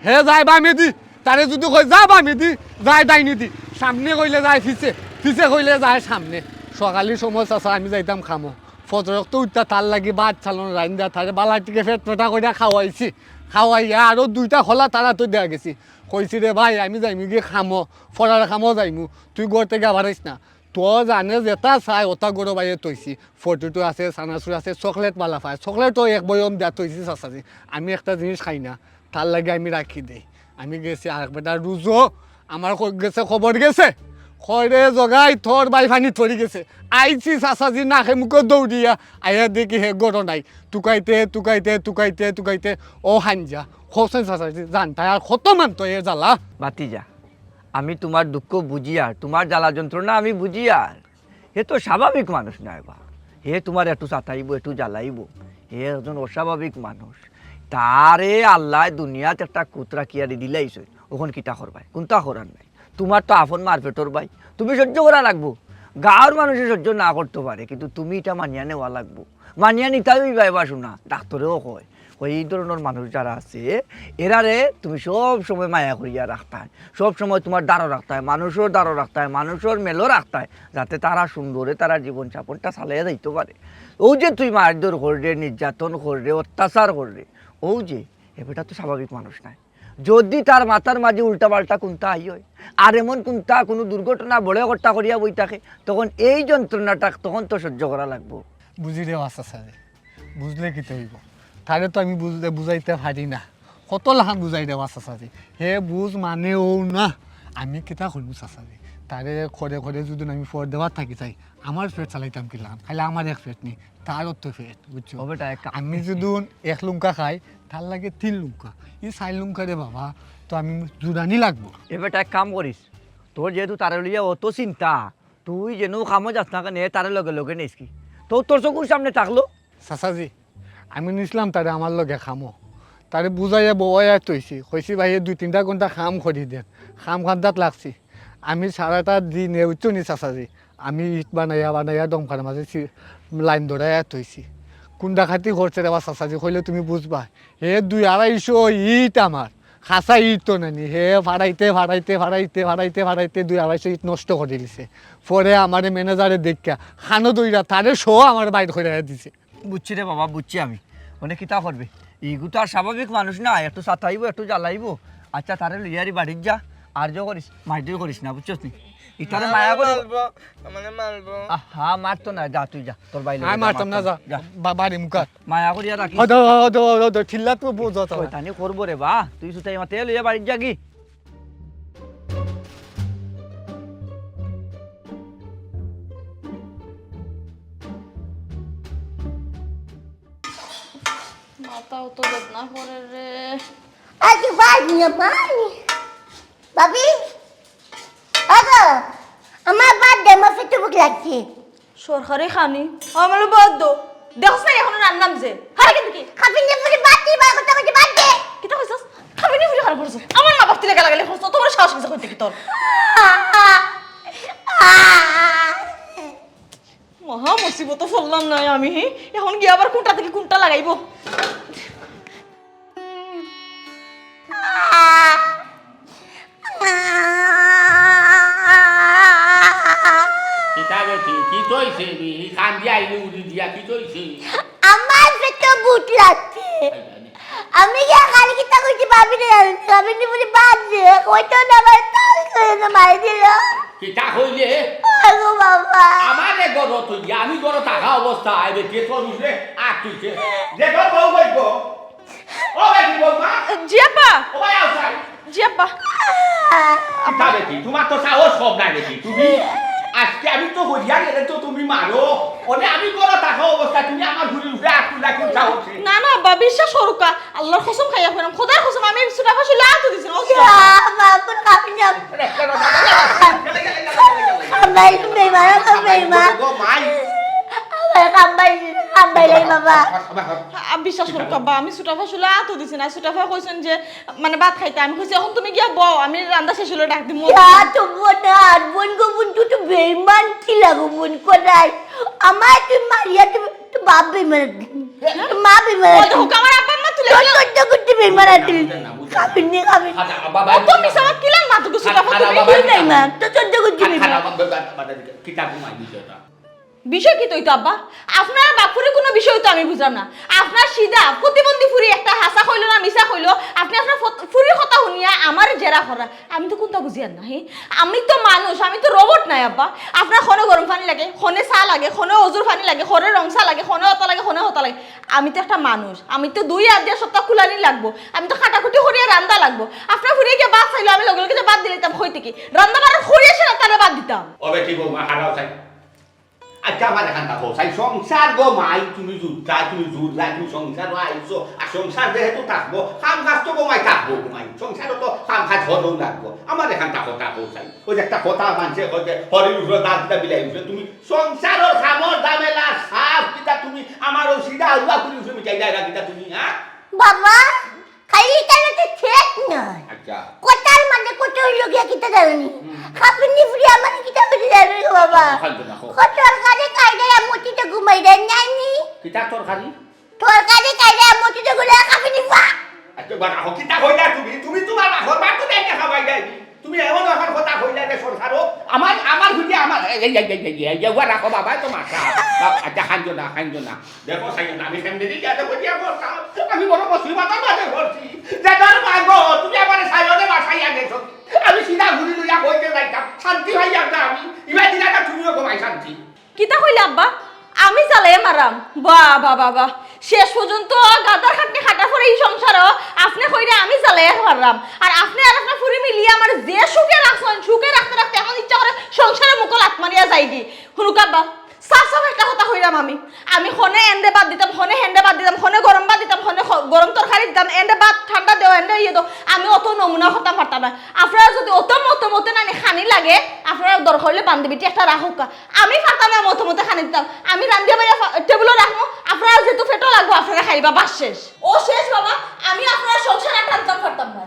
S9: হে যায় বামে দি তারে যদি কই যা বামে দি যায় ডাইনি দি সামনে কইলে যায় পিছে কইলে যায় সামনে সকালের সময় চাচা আমি যাইতাম খামো ফজরক তো উঠতা তার লাগি বাদ চালন রাইন্দা তারে বালাটিকে ফেট ফেটা করে খাওয়াইয়া আরও 2টা খোলা তারা তো দেওয়া গেছি কইছি রে ভাই আমি যাইমি গিয়ে খামো ফরার খামো যাইমু তুই ঘর থেকে আবারাইস না তো জানে যেটা চাই ওটা গরু বাইরে তৈছি ফটো আছে চানাচুর আছে চকলেট মালা পায় চকলেটও এক বয়ম দেওয়া তৈছি চাচাজি আমি একটা জিনিস খাই না তার লাগে আমি রাখি দেই আমি গেছি আর বেটা রুজো আমার গেছে খবর গেছে খয়রে জগাই থর বাই ফানি থরি গেছে আইছি চাচাজি নাকে মুখে দৌড়িয়া আইয়া দেখি হে গরো নাই টুকাইতে ও হাঞ্জা হোসেন চাচাজি জানতাই আর কত মানতো এ জ্বালা
S7: বাতিজা আমি তোমার দুঃখ বুঝি আর তোমার জ্বালা যন্ত্রণা আমি বুঝি আর হে তো স্বাভাবিক মানুষ নয় বা হে তোমার একটু চাতাইব একটু জ্বালাইব হে একজন অস্বাভাবিক মানুষ তারে আল্লাহ দুনিয়াতে একটা কুতরা কিয়ারি দিলাইছে ওখান কিতা করবাই কোনটা করার নাই তোমার তো আফন মারপেটর ভাই তুমি সহ্য করা লাগবো গাঁৱৰ মানুষে সহ্য না করতে পারে কিন্তু তুমি এটা মানিয়া নেওয়া লাগবো মানিয়া নিতাই ভাইবা শোনা ডাক্তরেও কয় এই ধরনের মানুষ যারা আছে এরারে তুমি সব সময় মায়া করিয়া রাখতে হয় সব সময় তোমার দ্বারও রাখতে হয় মানুষের দ্বারও রাখতে হয় মানুষের মেলও রাখতে হয় যাতে তারা সুন্দরে তারা জীবনযাপনটা চালাইয়া যাইতে পারে ও যে তুই মারধর করলে নির্যাতন করলে অত্যাচার করলে ও যে এবারটা তো স্বাভাবিক মানুষ নাই যদি তার মাথার মাঝে উল্টাপাল্টা কোনটা আই হয় আর এমন কোনটা কোনো দুর্ঘটনা বড় ঘটনা করিয়া বই থাকে তখন এই যন্ত্রণাটা তখন তো সহ্য করা লাগবো
S9: বুঝি রে আচ্ছা স্যার বুঝলে কি হইব তাহলে তো আমি বুঝাইতে পারি না কত লাখান বুঝাই দেওয়া চাচাজি হে বুঝ মানেও না আমি কিতা করবো চাচাজি তারে খরে যদি আমি ফর দেওয়ার থাকি চাই আমার পেট চালাইতাম কিলাম খাইলে আমার এক পেট নেই তারও তো পেট বুঝছো আমি যদি 1 লুঙ্কা খাই তার লাগে 3 লুঙ্কা 4 লুঙ্কা রে বাবা তো আমি জুদানি লাগবো
S7: এবারটা এক কাম করিস তোর যেহেতু তারে লইয়া অত চিন্তা তুই যেন খামো যাস না কেন তারে লগে নিস কি তোর চকুর সামনে থাকলো
S9: চাচাজি আমি নিছিলাম তারে আমার লগে খামো তারে বুঝাইয়া বউয়া তৈছি কইছি ভাই 2-3টা ঘন্টা খাম করি দেন খাম খান্দাত লাগছি আমি সারাটা দিন উচ্চ নি চাচাজি আমি ইট বানাইয়া দমখার মাঝে লাইন ধরাইয়া তৈছি কোনটা খাতি করছে রে চাচাজি কইলে তুমি বুঝবা হে 2-250 ইট আমার খাসা ইট তো নানি হে ভাড়াইতে 2-250 ইট নষ্ট করে দিছে পরে আমার ম্যানেজারে দেখা খানো দইরা তারে শো আমার বাইর করে দিছে
S7: বুঝছি রে বাবা বুঝছি আমি মানে কিতা করবে ইগু তো আর স্বাভাবিক মানুষ না একটু চাতাইব একটু জ্বালাইব আচ্ছা তারে লইয়ারি বাড়ির যা আর যা করিস মাইটিও করিস না বুঝছস নি ইতারে মায়া করে
S8: মারবো
S7: হা মারতো না যা তুই যা তোর বাইরে
S9: আমি মারতাম না যা বাড়ি মুখা
S7: মায়া করিয়া রাখি
S9: ঠিল্লা তো বোঝা তো
S7: তানি করবো রে বা তুই সুতাই মাতে লইয়া বাড়ির যা কি
S2: মাথাও তো বেদনা করে রে
S1: আজকে বাড়ি বাবি আগো আমার বার্থডে আমার ফেসবুক লাগছে
S2: সরকারি খানি আমার বদ্ধ দেখছ না এখন রান্নাম যে হারে কিন্তু কি
S1: খাবি না পুরি বাতি বা কথা কইতে বার্থডে
S2: কিটা কইছস খাবি নি ফুলি খারাপ করছ আমার মা বাপতি লাগা লাগালে হস তোমার সাহস কিসা কইতে কি তোর মহা মুসিবত ফললাম না আমি এখন গিয়ে আবার কোনটা থেকে কোনটা লাগাইবো
S1: আমার পেটে বুট লাগছে আমি খালি কিতা কইতে পাবি না খাবি নি পুরি বার্থডে কইতো না ভাই তাল করে না মাই দিল
S10: কিতা কইলে
S1: আগো বাবা
S10: আমারে গরো তো আমি গরো থাকা অবস্থা আইবে কে তো রুলে আটুছে দেখো বউ কইবো ও বেটি বউ মা
S2: জিয়াপা
S10: ও ভাই আউসাই
S2: জিয়াপা
S10: কিতা বেটি তোমার তো সাহস কম নাই বেটি তুমি আজকে আমি তো হইয়া গেলে তো তুমি মারো ওনে আমি গড় থাকা অবস্থা তুমি আমার ঘুরে উঠে আকুলা কুটা হচ্ছে
S2: না না আব্বা বিশ্বাস করুকা আল্লাহর কসম খাইয়া কইরাম খোদার কসম আমি সুটা ফাঁসি লাত দিছি
S1: বাবা কাপি না খাবাই বেমার বেমার খাবাই লাই বাবা
S2: বিশ্বাস করুক আব্বা আমি সুটা ফাঁসি লাত দিছি না সুটা ফা কইছেন যে মানে ভাত খাইতে আমি কইছি এখন তুমি গিয়া বও আমি রান্না শেষ হলে ডাক দিমু
S1: তো বোন গো বোন তুই তো বেমান কি লাগো বোন কোথায় আমার তুই মারিয়া তো বাপ বেমার মা বেমার
S2: ও তো আমার আব্বা মা তুলে
S1: তো করতে বেমার তুই খাবি নি খাবি
S2: ও তো মিসাত কিলাম মা তো সুটা ফা
S1: তুই নাই মা তো চোদ্দ করতে
S10: কিতাব ঘুমাই দিছে ওটা
S2: বিষয় কি তৈতো আব্বা আপনার বাপুরে কোনো বিষয় তো আমি বুঝলাম না আপনার সিধা প্রতিবন্ধী ফুরি একটা হাসা কইলো না মিশা কইলো আপনি আপনার ফুরির কথা শুনিয়া আমার জেরা করা আমি তো কোনটা বুঝিয়ান না আমি তো মানুষ আমি তো রোবট নাই আব্বা আপনার খনে গরম পানি লাগে খনে চা লাগে খনে অজুর পানি লাগে খনে রংসা লাগে খনে হতা লাগে খনে হতা লাগে আমি তো একটা মানুষ আমি তো 2 হাত দিয়ে সপ্তাহ কুলানি লাগবো আমি তো কাটাকুটি করিয়া রান্দা লাগবো আপনার ফুরিয়ে গিয়ে বাদ চাইলো আমি লগে লগে বাদ দিলাম হই থেকে রান্দা বাড়া খড়িয়েছে না তারা বাদ দিতাম
S10: ও বেটি বউ হারাও চাই আচ্ছা আমার এখান থাকো চাই সংসার গো মাই তুমি জুতা তুমি জুড়লা তুমি সংসার আইছো আর সংসার যেহেতু থাকবো কাম কাজ তো গোমাই থাকবো গোমাই সংসারও তো কাম কাজ হলেও লাগবো আমার এখান থাকো চাই ওই যে একটা কথা মানছে হরির উঠলো দাঁত দিটা বিলাই উঠলো তুমি সংসারের খামর দামেলা সাফ কিতা তুমি আমার ও সিধা আলুয়া করে উঠে মিটাই যায় কিতা তুমি হ্যাঁ
S1: বাবা খালি তাহলে তো ঠিক নয়
S10: আচ্ছা
S1: কোটার মানে কত হইল গিয়া কিতা জানি খাবি নি ফ্রি আমার কিতা করে যাবে বাবা কটার কাছে কাইদা মতিতে ঘুমাই দেন নাইনি
S10: কিতা তরকারি
S1: তরকারি কাইদা মতিতে গুলা খাবি নি বা
S10: আচ্ছা বাবা কিতা কইলা তুমি তোমার বাপর বাপ তো দেখে খাবাই যাই তুমি এমন এখন কথা কইলা যে সরকারও আমার হুইয়া আমার এই রাখো বাবা তো মাথা আচ্ছা খাইছো না দেখো সাইও না আমি কেমনে দিই যাতে কই আমার আমি বড় মুসিবত মাঝে পড়ছি যেটার মাগো তুমি আমারে সাইওনে বাসাইয়া গেছো আমি সিধা ঘুরি লইয়া কইতে যাইতাম শান্তি হইয়া না আমি ইবা দিনাটা তুমিও ঘুমাই শান্তি
S2: কিতা কইলা আব্বা আমি চালাই মারাম বাবা শেষ পর্যন্ত গাদার খাটনি খাটা পরে এই সংসার আপনি কইরা আমি চালাই মারাম আর আপনি আর আপনার ফুরি মিলিয়ে আমার যে সুখে রাখছেন সুখে রাখতে রাখতে এখন ইচ্ছা করে সংসারে মুকল আত্মারিয়া যাইগি হুনুক আব্বা সাফ একটা কথা কইরাম আমি খনে এন্ডে বাদ দিতাম খনে হেন্ডে বাদ দিতাম খনে গরম বাদ দিতাম খনে গরম তরকারি দিতাম এন্ডে বাদ ঠান্ডা দেও এন্ডে ইয়ে দাও আমি অত নমুনা হতাম পারতাম না আপনারা যদি অত মতো না খানি লাগে আপনারা দরকার হলে বান্ধবীটি একটা রাখুক আমি পারতাম না মতো খানি দিতাম আমি রান্ধিয়া বাইরে টেবিলও রাখবো আপনারা যেহেতু ফেটো লাগবো আপনারা খাইবা বাস শেষ ও শেষ বাবা আমি আপনারা সংসার আর টানতাম পারতাম না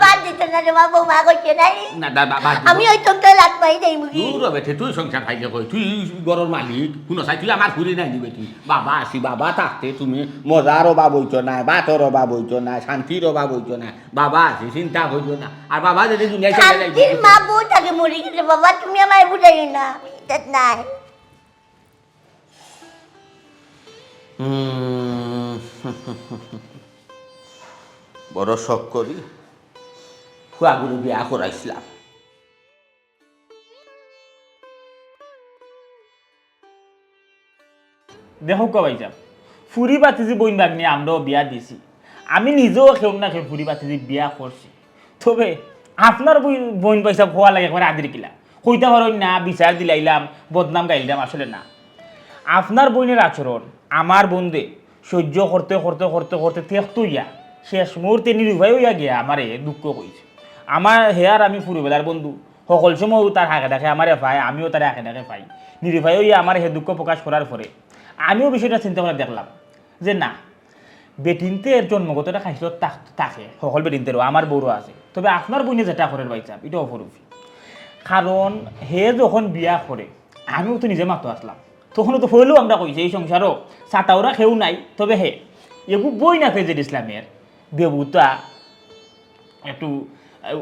S1: বাদ দিতে না রে বাবা মা কইছে নাই
S10: না বাবা
S1: আমি ওই তোকে লাত মাই দেই মুগি
S10: দূর বেঠে তুই সংসার খাইলে কই তুই গরর মালিক কোনো চাই তুই আমার ঘুরে নাই দিবে তুই বাবা আসি বাবা থাকতে তুমি মজার অভাব হইতো না ভাতর অভাব হইতো না শান্তির অভাব হইতো না বাবা আসি চিন্তা হইতো না আর বাবা যদি দুনিয়া চলে যাই
S1: শান্তির মা বউ থাকে মরে গেছে বাবা তুমি আমায় বুঝাই না ইজ্জত নাই
S10: বড় শখ করি ফুয়াগুলো বিয়া করাইছিলাম
S5: দেখো কবাইজাম ফুরি বাতিজি বইন বাগ নিয়ে আমরাও বিয়া দিছি আমি নিজেও খেউ না খেয়ে ফুরি বাতিজি বিয়া করছি তবে আপনার বইন পয়সা খোয়া লাগে একবার আদির কিলা কইতে পারেন না বিচার দিলাইলাম বদনাম গাইলাম আসলে না আপনার বইনের আচরণ আমার বন্ধে সহ্য করতে করতে করতে করতে তেখতো ইয়া শেষ মুহূর্তে নিরুপায় হইয়া গিয়া আমারে দুঃখ কইছে আমার হেয়ার আমি ফুরিবেলার বন্ধু সকল সময় তার হাঁকে ডাকে আমারে পাই আমিও তার হাঁকে ডাকে পাই নিরুপায় হইয়া আমার হে দুঃখ প্রকাশ করার পরে আমিও বিষয়টা চিন্তা করে দেখলাম যে না বেটিনতের জন্মগতটা খাইছিল থাকে সকল বেটিনতেরও আমার বউরও আছে তবে আপনার বইনে যেটা করে পাইছাম এটা অপরূপী কারণ হে যখন বিয়া করে আমিও তো নিজে মাত্র আসলাম তখনও তো হইলেও আমরা কইছি এই সংসারও চাটাওরা খেউ নাই তবে হে এগু বই না ফেজের ইসলামের বেবুতা একটু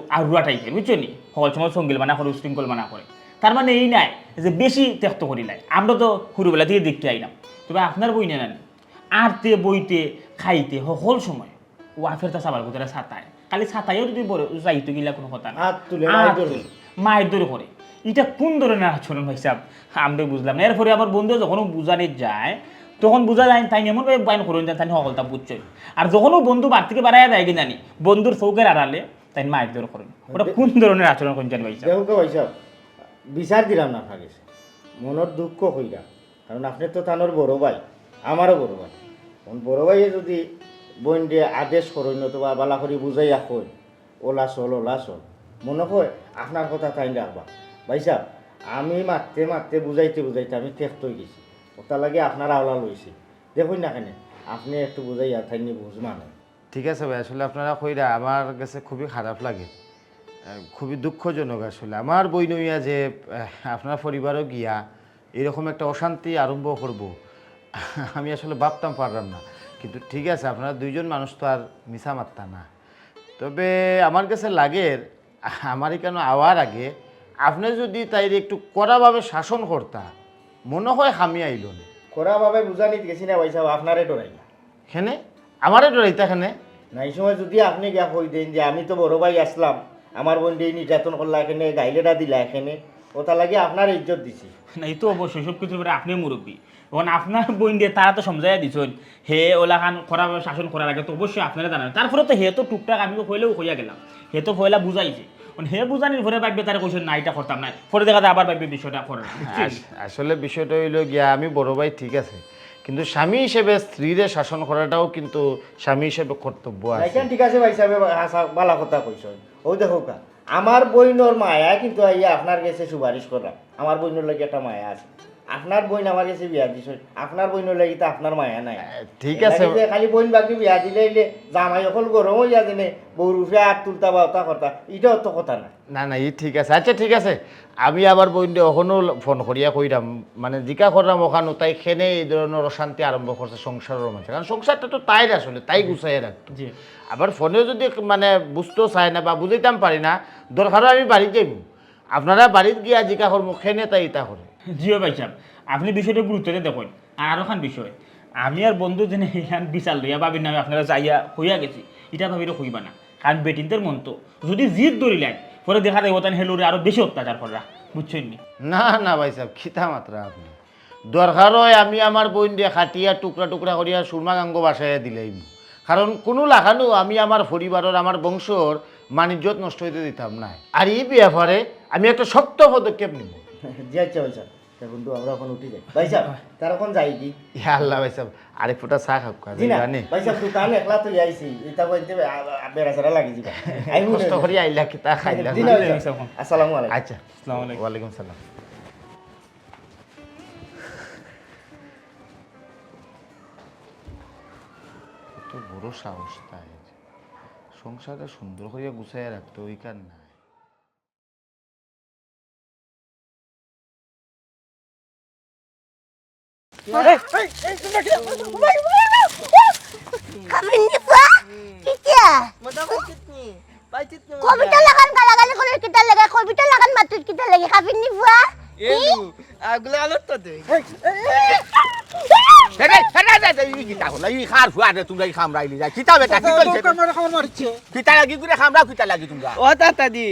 S5: আরুয়া টাইপের বুঝছো নি সকল সময় সঙ্গিল মানা করে উশৃঙ্খল মানা করে তার মানে এই নাই যে বেশি ত্যাক্ত করিলাই আমরা তো হুরুবেলা দিয়ে দেখতে আইলাম তবে আপনার বই নেন আরতে বইতে খাইতে সকল সময় ওয়াফের তা সাবার কোথায় ছাতায় খালি ছাতাইও যদি যাইতে গিলা কোনো কথা না মায়ের দৌড়ে করে এটা কোন ধরনের আচরণ ভাইসাব আমরা বুঝলাম না এরপরে আমার বন্ধু যখন বুঝানে যায় তখন বোঝা যায় তাই এমনভাবে বাইন করুন যায় তাই সকলটা বুঝছে আর যখনও বন্ধু বার থেকে বাড়াইয়া দেয় কিনা নি বন্ধুর চৌকের আড়ালে তাই মারধর করেন ওটা কোন ধরনের আচরণ করছেন ভাই সাহেব?
S6: দেখো কে ভাই সাহেব বিচার দিলাম না আপনার কাছে মনের দুঃখ হইরা কারণ আপনি তো তানোর বড় ভাই আমারও বড় ভাই কোন বড় ভাইয়ে যদি বোন দিয়ে আদেশ করেন অথবা বালা করে বুঝাইয়া কই ওলা চল মনে হয় আপনার কথা তাই রাখবা ভাই সাহেব আমি মারতে মারতে বুঝাইতে আমি টেক্ট হয়ে গেছি ওটা লাগে আপনার আওলা লইছি দেখুন না কেন আপনি একটু বুঝাইয়া থাইনি বুঝ মানে
S11: ঠিক আছে ভাই আসলে আপনারা কইরা আমার কাছে খুবই খারাপ লাগে খুবই দুঃখজনক আসলে আমার বই নইয়া যে আপনার পরিবারও গিয়া এরকম একটা অশান্তি আরম্ভ করব আমি আসলে ভাবতাম পারলাম না কিন্তু ঠিক আছে আপনারা দুইজন মানুষ তো আর মিছা মাত্তা না তবে আমার কাছে লাগে আমার কেন আওয়ার আগে আপনি যদি তাই একটু কড়াভাবে শাসন করতা মনে হয় হামি আইল না
S6: কড়াভাবে বুঝানি গেছি না ভাই সাহেব আপনারে ডরাই
S11: এখানে আমারে ডরাইতা এখানে
S6: না এই সময় যদি আপনি গিয়া কই দেন যে আমি তো বড় ভাই আসলাম আমার বোন দিয়ে নির্যাতন করলা এখানে গাইলেটা দিলা এখানে ওটা লাগে আপনার ইজ্জত দিছি
S5: না এই তো অবশ্যই সব কিছুর পরে আপনি মুরব্বী এখন আপনার বোন দিয়ে তারা তো সমঝাইয়া দিছেন হে ওলা খান খরাভাবে শাসন করার আগে তো অবশ্যই আপনারা জানান তারপরে তো হে তো টুকটাক আমি হইলেও হইয়া গেলাম হে তো পয়লা বুঝাইছে হে বুঝানির পরে ভাববে তারা কইছেন না এটা করতাম না পরে দেখা যায় আবার ভাববে বিষয়টা করে
S11: আসলে বিষয়টা হইলো গিয়া আমি বড় ভাই ঠিক আছে কিন্তু স্বামী হিসেবে স্ত্রীরে শাসন করাটাও কিন্তু স্বামী হিসেবে কর্তব্য আছে
S6: এখন ঠিক আছে ভাই সাহেব বালা কথা কইছ ও দেখো কা আমার বইনর মায়া কিন্তু আইয়া আপনার কাছে সুপারিশ করা আমার বইনর লাগে একটা মায়া আছে আপনার বইন আমার কাছে বিয়া দিছ আপনার বইনর লাগি তো আপনার মায়া নাই
S11: ঠিক আছে
S6: খালি বইন বাকি বিয়া দিলে জামাই অকল গরম হইয়া দিনে বউ রুফে হাত তুলতা বা ওটা কথা এটাও তো কথা না
S11: না না ই ঠিক আছে আচ্ছা ঠিক আছে আমি আবার বইনটা ওখানো ফোন করিয়া কইরাম মানে জিকা করলাম ওখানো তাই খেনে এই ধরনের অশান্তি আরম্ভ করছে সংসারের মাঝে কারণ সংসারটা তো তাই আসলে তাই গুছাইয়া রাখতো আবার ফোনেও যদি মানে বুঝতেও চায় না বা বুঝাইতাম পারি না দরকারও আমি বাড়িতে যাইব আপনারা বাড়িতে গিয়া জিকা করবো খেনে তাই ইটা করে
S5: জিও ভাই সাহেব আপনি বিষয়টা গুরুত্ব দিয়ে দেখুন আর আরো খান বিষয় আমি আর বন্ধু জেনে এখান বিচার লইয়া ভাবির নামে আপনারা যাইয়া হইয়া গেছি এটা ভাবিরও হইবা না কারণ বেটিনদের মন তো যদি জিদ ধরিলেন পরে দেখা যায় ওতান হেলুরে আরো বেশি অত্যাচার করা বুঝছেন নি
S11: না না ভাই সাহেব খিতা মাত্রা আপনি দরকার হয় আমি আমার বোন দিয়ে খাটিয়া টুকরা টুকরা করিয়া সুরমা গাঙ্গ বাসায় দিলাইম কারণ কোনো লাগানো আমি আমার পরিবারের আমার বংশর মানিজ্যত নষ্ট হইতে দিতাম না আর এই ব্যাপারে আমি একটা শক্ত পদক্ষেপ নিব
S6: জি আচ্ছা ভাই সাহেব বন্ধু আমরা এখন উঠি যাই ভাই সাহেব তার এখন যাই কি
S11: ইয়া আল্লাহ ভাই সাহেব আরেক ফোঁটা চা খাও
S6: জি না ভাই সাহেব দোকান একলা তো আইছি এটা কইতে বেড়াছাড়া লাগি যাবে
S11: আই কষ্ট করি আইলা কি তা খাইলা
S6: আসসালামু আলাইকুম
S11: আচ্ছা আসসালামু আলাইকুম ওয়া আলাইকুম সালাম কত বড় সাহস তাই সংসারটা সুন্দর করিয়া গুছাইয়া রাখতো ওই কার না
S1: Kami ni pa? Kita. Kobi talakan kalagan ko kita lagi. Kobi talakan matut kita lagi. Kami ni pa?
S8: আগুলো আলোর তো দে
S10: কিতা হলো ই খার ফুয়া দে তোমরা খামরাইলি যা কিতা বেটা কি কইছে কিতা লাগি করে খামরাও কিতা লাগি তোমরা
S8: ও তাতাদি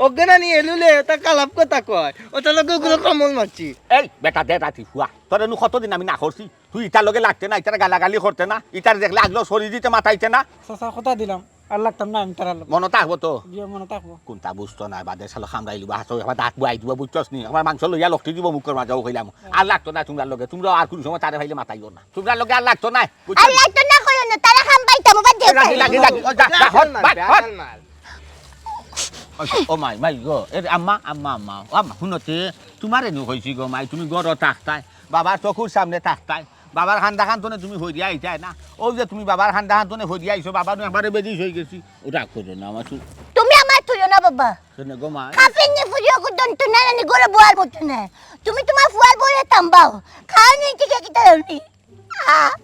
S8: অজ্ঞানা নিয়ে এলুলে তা কালাপ কথা কয় ওটা লোক ওগুলো কমল মারছি
S10: এই বেটা দে রাতি ফুয়া তোরে নু কতদিন আমি না করছি তুই ইটার লগে লাগতে না ইটার গালাগালি করতে না ইটার দেখলে আগলো সরি দিতে মাথাইতে না
S12: চাচা কথা দিলাম আর লাগতাম না আমি তারা
S10: মনে থাকবো তো
S12: মনে থাকবো
S10: কোনটা বুঝতো না বাদে সালো খামরাইলি বা হাসো আমার দাঁত বুয়াই দিব বুঝছস নি আমার মাংস লইয়া লক্ষ্টি দিব মুখের মাঝাও কইলাম আর লাগতো না তোমরা লগে তোমরা আর কোন সময় তারে ভাইলে মাথাইও না তোমরা লগে আর লাগতো না
S1: Allah to na ko yun. Tara kang baita mo ba dito?
S10: লাগি ও মাই মাই গো এ আম্মা আম্মা আম্মা আম্মা শুনতে তোমারে নু হইছি গো মাই তুমি গড় থাকতাই বাবার চকুর সামনে থাকতাই বাবার খান্দা খান্তনে তুমি হই দিয়া আইতাই না ও যে তুমি বাবার খান্দা খান্তনে হই দিয়া আইছো বাবা নু একবারে বেদিস হই গেছি ওটা করো না আমার
S1: Tumi ama tuyo na baba.
S10: শুনে গো মা
S1: Kafin ni fuyo ko don tunay na ni gora buwar mo tunay. Tumi tumafuwar mo na tambaw. Kaya ni tika kita ni.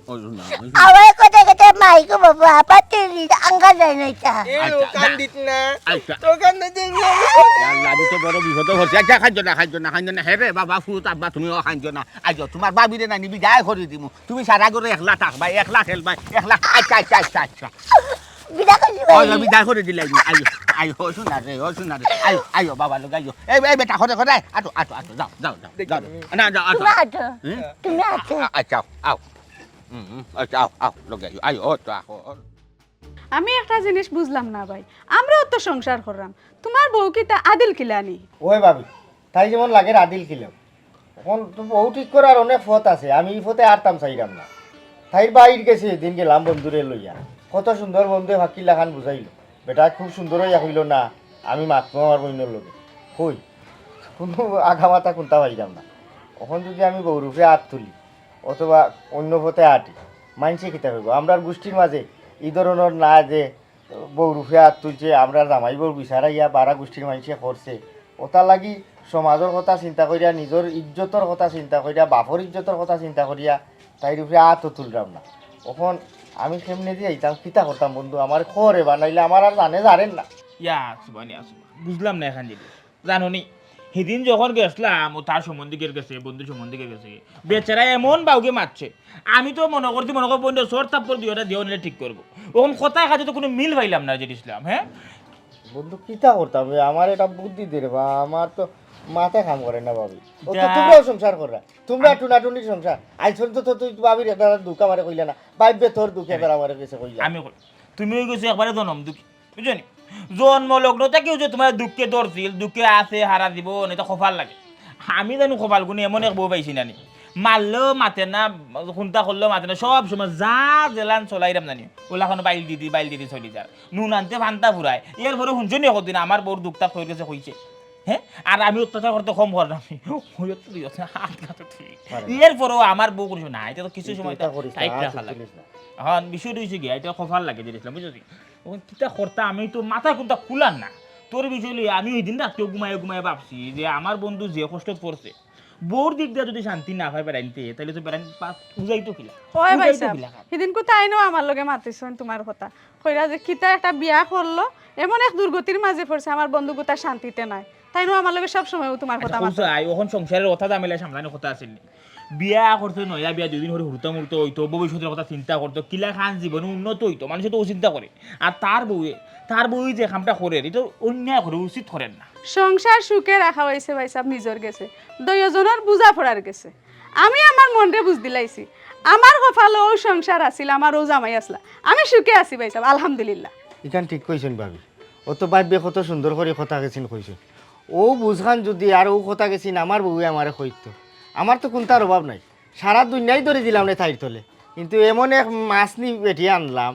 S10: ও শুনা
S1: Away ko tayo kita mai ko baba. Pati ang ganda na ita.
S8: এলো কান্দিত না
S10: আচ্ছা
S8: তো কান্দে দেখলো
S10: আল্লাহ আমি তো বড় বিপদ হচ্ছে আচ্ছা খাইছো না হে রে বাবা ফুট আব্বা তুমিও খাইছো না আইজো তোমার বাবিরে না নিবি যাই করে দিমু তুমি সারা করে 1 লাখ থাকবা 1 লাখ হেলবা 1 লাখ আচ্ছা আচ্ছা আচ্ছা আচ্ছা
S1: Bida ko si
S10: ওই আমি যাই করে দিলাই আইও আইও ও শোনা রে আইও আইও বাবা লোক আইও এই বেটা করে করে আটো আটো আটো যাও যাও যাও না যাও আটো
S1: Tumato. Tumato.
S10: আচ্ছা আও আচ্ছা আও লোক আইও আইও ও তো
S4: আমি একটা জিনিস বুঝলাম না ভাই, আমরাও তো সংসার করলাম, তোমার বউ কি তা আদিল কিলানি?
S6: ওই ভাবি তাই যেমন লাগে আদিল খিলাম, এখন তো বহু ঠিক করার অনেক পথ আছে, আমি এই পথে আরতাম চাইলাম না। তাইর বাইর গেছে এদিন গেলাম বন্ধুরে লইয়া, কত সুন্দর বন্ধু ফাঁকিলা খান বুঝাইল, বেটা খুব সুন্দর হইয়া হইল না, আমি মাতবো আমার বইনের লোকে কই কোনো আঘামাতা কোনটা পাইলাম না। এখন যদি আমি বৌরূপে হাত তুলি অথবা অন্য পথে আটি, মানছে কিতা হইব? আমরা গোষ্ঠীর মাঝে এই ধরনের না যে বৌরূপে হাত তুলছে, আমরা জামাই বউর বিচারাইয়া বারা গোষ্ঠীর মানুষে করছে, ওটা লাগি সমাজের কথা চিন্তা করিয়া, নিজের ইজ্জতর কথা চিন্তা করিয়া, বাপর ইজ্জতর কথা চিন্তা করিয়া তাই রূপে হাতও তুললাম না। এখন আমি কেমনে দিয়ে আইতাম, কিতা করতাম বন্ধু, আমার খরে বানাইলে আমার আর জানেন না।
S5: ইয়া সুবানি আসুবা বুঝলাম না এখান জিনিস জানো নি, সেদিন যখন গেছিলাম ও তার সম্বন্ধিকের গেছে, বন্ধু সম্বন্ধিকের গেছে, বেচারা এমন বাউকে মারছে, আমি তো মনে করছি বন্ধু সর তাপ্পর দিয়ে ওটা দিয়ে নিলে ঠিক করবো, ওখান কথায় কাজে তো কোনো মিল পাইলাম না যেটা ইসলাম। হ্যাঁ
S6: বন্ধু কিতা করতাম, আমার এটা বুদ্ধি দে রে বা, আমার তো মাথায় কাম করে না ভাবি। ও তো
S5: যা।
S6: তোমরাও সংসার কররা, তোমরা টুনাটুনির সংসার, আইছন তো তুই ভাবির একটা দুঃখ আমারে কইলা না, ভাববে তোর দুঃখ এবার আমার কাছে কইলা।
S5: আমি তুমি ওই গেছো একবারে জনম দুঃখী বুঝছো নি, জন্ম লগ্ন থেকেও যে তোমার দুঃখে ধরছিল, দুঃখে আছে হারা জীবন, এটা কপাল লাগে। আমি জানো কপাল গুনি এমন এক বউ পাইছি নানি, মারলেও মাতে না, খুনতা করলেও মাতে না, সব সময় যা জেলান চলাইরাম জানি, ওলাখন বাইল দিদি চলি যার, নুন আনতে ফান্তা ফুরায়, এর পরে শুনছো নি কদিন আমার বউর দুঃখটা হয়ে গেছে কইছে। হ্যাঁ আর আমি অত্যাচার করতে কম কর না, এরপরেও আমার বউ করিস না, এটা তো কিছু সময় এখন বিষয়টা হয়েছে গিয়ে এটা কপাল লাগে যেছিলাম বুঝছি, ওখানে কিতা করতা আমি তো মাথা কোনটা কুলার না, তোর বিষয় লিয়ে আমি ওই দিন রাত্রেও ঘুমায় ভাবছি যে আমার বন্ধু যে কষ্ট পড়ছে, বউর দিক দিয়ে যদি শান্তি না হয় বেড়াইতে, তাহলে তো বেড়াই বুঝাইতো কিলা
S4: হয় ভাই সাহেব, সেদিন কোথায় আইনো আমার লগে মাতিছেন তোমার কথা কইরা যে কিতা একটা বিয়া করলো, এমন এক দুর্গতির মাঝে পড়ছে, আমার বন্ধু কোথা শান্তিতে নাই, তাইনো আমার লগে সব সময় তোমার কথা মাতে।
S5: এখন সংসারের কথা জামিলা সামলানোর কথা আছে, বিয়া করতে নয়া বিয়া দুদিন ধরে হুড়তা মুহূর্ত হইতো, ভবিষ্যতের কথা চিন্তা করতো, কিলা খান জীবনে উন্নত হইতো, মানুষে তো চিন্তা করে, আর তার বউয়ে যে কামটা করে এটা অন্যায় করে, উচিত করেন না।
S4: সংসার সুখে রাখা হয়েছে ভাই সাহেব নিজের গেছে, দুইজনের বুঝা পড়ার গেছে, আমি আমার মনরে বুঝ দিলাইছি, আমার কপালে ও সংসার আছিল, আমার ও জামাই আসলা, আমি সুখে আছি ভাই সাহেব আলহামদুলিল্লাহ।
S6: এখান ঠিক কইছেন ভাবি, ও তো ভাববে কত সুন্দর করে কথা গেছেন কইছেন, ও বুঝখান যদি আর ও কথা গেছেন আমার বউয়ে আমারে কইতো, আমার তো কোনটার অভাব নাই, সারা দুনিয়াই ধরে দিলাম না তাইর তলে, কিন্তু এমন এক মাছনি বেটিয়ে আনলাম,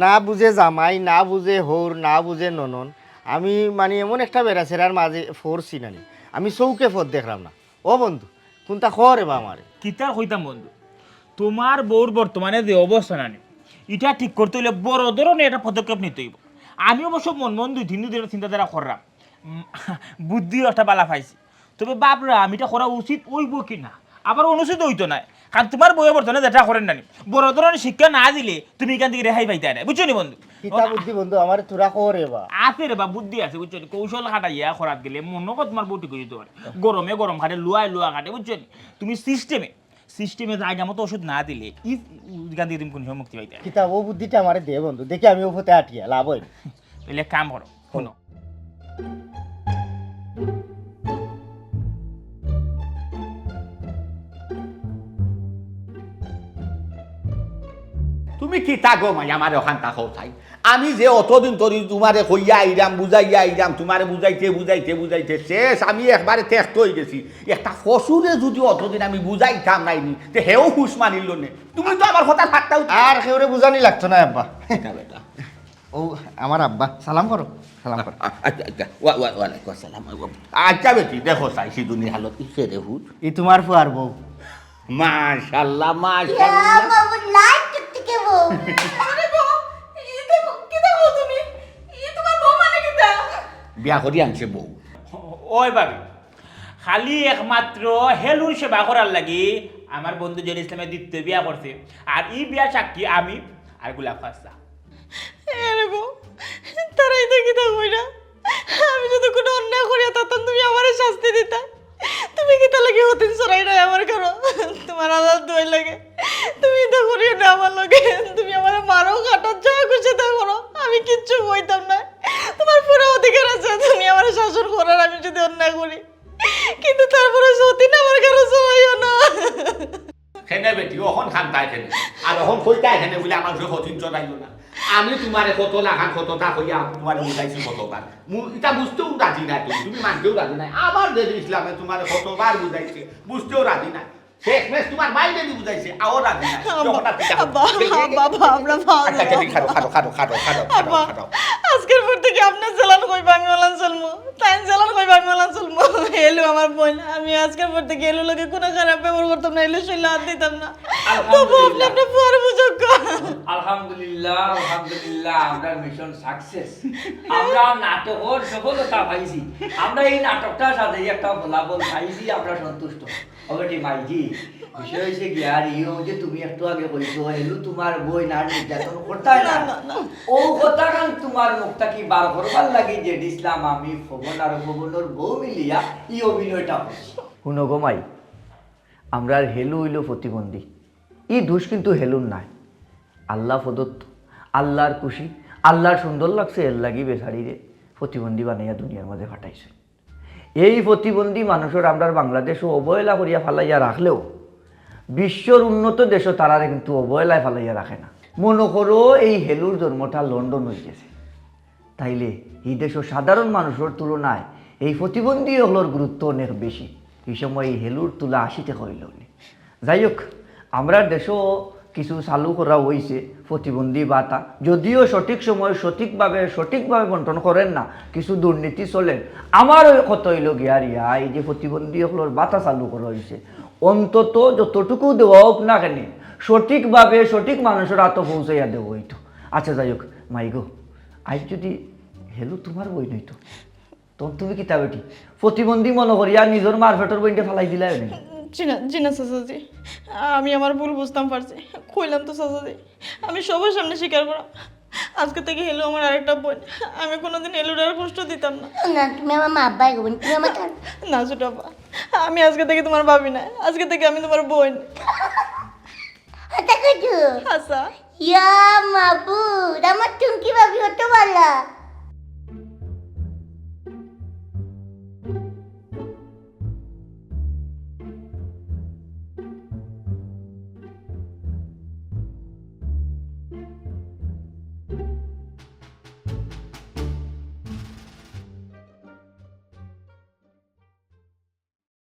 S6: না বুঝে জামাই, না বুঝে হৌর, না বুঝে ননন, আমি মানে এমন একটা বেড়াছেরার মাঝে ফোরছি নানি, আমি চৌকে ফোর দেখলাম না। ও বন্ধু কোনটা খরে বা আমারে
S5: কিতার কইতাম বন্ধু, তোমার বউর বর্তমানে যে অবস্থা নানি, এটা ঠিক করতে হইলে বড় ধরনের একটা পদক্ষেপ নিতে হইব। আমি অবশ্য মন দুই তিন দিনের চিন্তাধারা করলাম, বুদ্ধিও একটা বালা পাইছি, তবে বাপরা আমি এটা করা উচিত হইব কি না, আবার অনুচিত হইতো না, কারণ তোমার বইয়ের বর্তমানে যেটা করেন নানি, বড় ধরনের শিক্ষা না দিলে তুমি এখান থেকে রেহাই পাইতে না, বুঝছো নি বন্ধু?
S6: কিতা বুদ্ধি বন্ধু আমার তোরা করে বা
S5: আছে রে বা বুদ্ধি আছে বুঝছো নি, কৌশল খাটাইয়া খরাত গেলে মনে কর তোমার বউটি করে দিতে পারে, গরমে গরম খাটে, লুয়া খাটে, বুঝছো নি? তুমি সিস্টেমে জায়গা মতো ওষুধ না দিলে এখান থেকে তুমি কোন সময় মুক্তি পাইতে।
S6: কিতা ও বুদ্ধিটা আমারে দে বন্ধু, দেখি আমি ও পথে আটিয়া লাভ হয়।
S5: তাহলে কাম করো, শোনো,
S10: তুমি কি তাগো মাই আমার ওখান তাকো চাই, আমি যে অতদিন ধরে তোমারে কইয়া আইরাম বুঝাইয়া আইরাম, তোমারে বুঝাইতে শেষ, আমি একবারে টেস্ট হয়ে গেছি, একটা ফসুরে যদি অতদিন আমি বুঝাইতাম নাইনি তে হেও হুশ মানিল নে, তুমি তো আমার কথা থাকতাও
S6: আর কেউরে বুঝানি লাগতো না আব্বা।
S10: বেটা
S6: ও আমার আব্বা, সালাম করো, সালাম করো।
S10: আচ্ছা ওয়ালাইকুম আসসালাম। আচ্ছা বেটি দেখো চাইছি দুনিয়া হালত ইসে রে হুট,
S6: এই তোমার ফুয়ার বউ।
S10: মাশাআল্লাহ
S1: ইয়া
S10: মাশাআল্লাহ,
S1: বাবু লাইট টিকটিকে বউ।
S2: আরে বউ কিতা বউ তুমি, তোমার বউ মানে কিতা?
S10: বিয়া করি আনছে বউ।
S5: ওই ভাবি খালি একমাত্র হেলুর সেবা করার লাগি আমার বন্ধু জেল ইসলামের দ্বিতীয় বিয়া করছে, আর এই বিয়া সাক্ষী আমি আর গোলাপ খাস্তা।
S2: আরে বউ তারাই তো কিতা কই না, আমি যদি কোনো অন্যায় করিয়া থাকতাম তুমি আমারে শাস্তি দিতা, তুমি কিতা লাগে হতেন সরাই না আমার করো, তোমার আলাদা দই লাগে, তুমি তো করিও না আমার লগে, তুমি আমার মারো কাটো যা খুশি তা করো, আমি কিচ্ছু কইতাম না, তোমার পুরো অধিকার আছে তুমি আমার শাসন করার, আমি যদি অন্যায় করি, কিন্তু তারপরে সতীন আমার কারো সরাইও না।
S10: খেনে বেটি ওখন খান্তা এখানে আর ওখন কইতা এখানে বলে আমার সে হতিন চড়াইল না, আমি তোমারে কত লাগান কতটা হইয়া তোমারে বুঝাইছি কতবার এটা বুঝতেও রাজি নাই তুমি মানতেও রাজি নাই আমার দেশ ইসলামে তোমারে কতবার বুঝাইছে বুঝতেও রাজি নাই শেষ মেশ তোমার বাইরে দি বুঝাইছে আও রাজি নাই
S2: বাবা আমরা
S10: খাটো
S2: আজকের পর থেকে আপনার জেলান কইবা আমি ওলান চলমু তাই জেলান কইবা আমি ওলান চলমু হেলু আমার বোন আমি আজকের পর থেকে হেলু লগে কোনো খারাপ ব্যবহার করতাম না হেলু শৈলা হাত দিতাম না বাবা আপনি আপনার পর বুঝুক
S7: আলহামদুলিল্লাহ আলহামদুলিল্লাহ আমরা মিশন সাকসেস আমরা নাটকের সফলতা পাইছি আমরা এই নাটকটার সাথে একটা ফলাফল পাইছি আমরা সন্তুষ্ট ওবেটি মাইজি বিষয় হয়েছে গিয়ার ইও যে তুমি একটু আগে কইছো হেলু তোমার বই না নির্যাতন করতাই না ও কথা কান তোমার মুখটা কি বার করবার লাগি যে ইসলাম আমি ফবন আর ফবনের বউ মিলিয়া এই অভিনয়টা করছি শুনো গো মাই আমরা হেলু হইল প্রতিবন্ধী এই দোষ কিন্তু হেলুর নাই আল্লাহ প্রদত্ত আল্লাহর খুশি আল্লাহর সুন্দর লাগছে এর লাগি বেচারিরে প্রতিবন্ধী বানাইয়া দুনিয়ার মাঝে ফাটাইছে এই প্রতিবন্ধী মানুষের আমরা বাংলাদেশও অবহেলা করিয়া ফালাইয়া রাখলেও বিশ্বর উন্নত দেশও তারা কিন্তু অবহেলায় ফালাইয়া রাখে না মনে করো এই হেলুর জন্মটা লন্ডন হইতেছে তাইলে এই দেশের সাধারণ মানুষের তুলনায় এই প্রতিবন্ধী হলোর গুরুত্ব অনেক বেশি এই সময় এই হেলুর তুলা 80 টাকা হইল যাই হোক আমরা দেশও কিছু চালু করা হয়েছে প্রতিবন্ধী ভাতা যদিও সঠিক সময় সঠিকভাবে বন্টন করেন না কিছু দুর্নীতি চলেন আমার কত হইল গিয়ারিয়া এই যে প্রতিবন্ধী হলোর ভাতা চালু করা হয়েছে অন্তত যতটুকু দেওয়া হোক না কেন সঠিকভাবে সঠিক মানুষের হাতে পৌঁছাইয়া দেবো হইতো আচ্ছা যাই হোক মাইগো আজ যদি হেলু তোমার বই নইতো তখন তুমি কিতা বেটি প্রতিবন্ধী মনে করিয়া নিজের মারফেটের বইটা ফালাই দিলাই নাই
S2: জিনা চাচাজি আমি আমার ভুল বুঝতাম পারছি কইলাম তো চাচাজি আমি সবার সামনে স্বীকার করা আজকে থেকে হেলু আমার আরেকটা বোন আমি কোনোদিন হেলুর আর কষ্ট দিতাম না
S1: না তুমি আমার মা আব্বাই গো তুমি আমার
S2: না ছোটাপা আমি আজকে থেকে তোমার ভাবি না আজকে থেকে আমি তোমার বোন
S1: আচ্ছা কিছু
S2: আচ্ছা
S1: ইয়া মাবুদ আমার চুমকি ভাবি হতে পারলা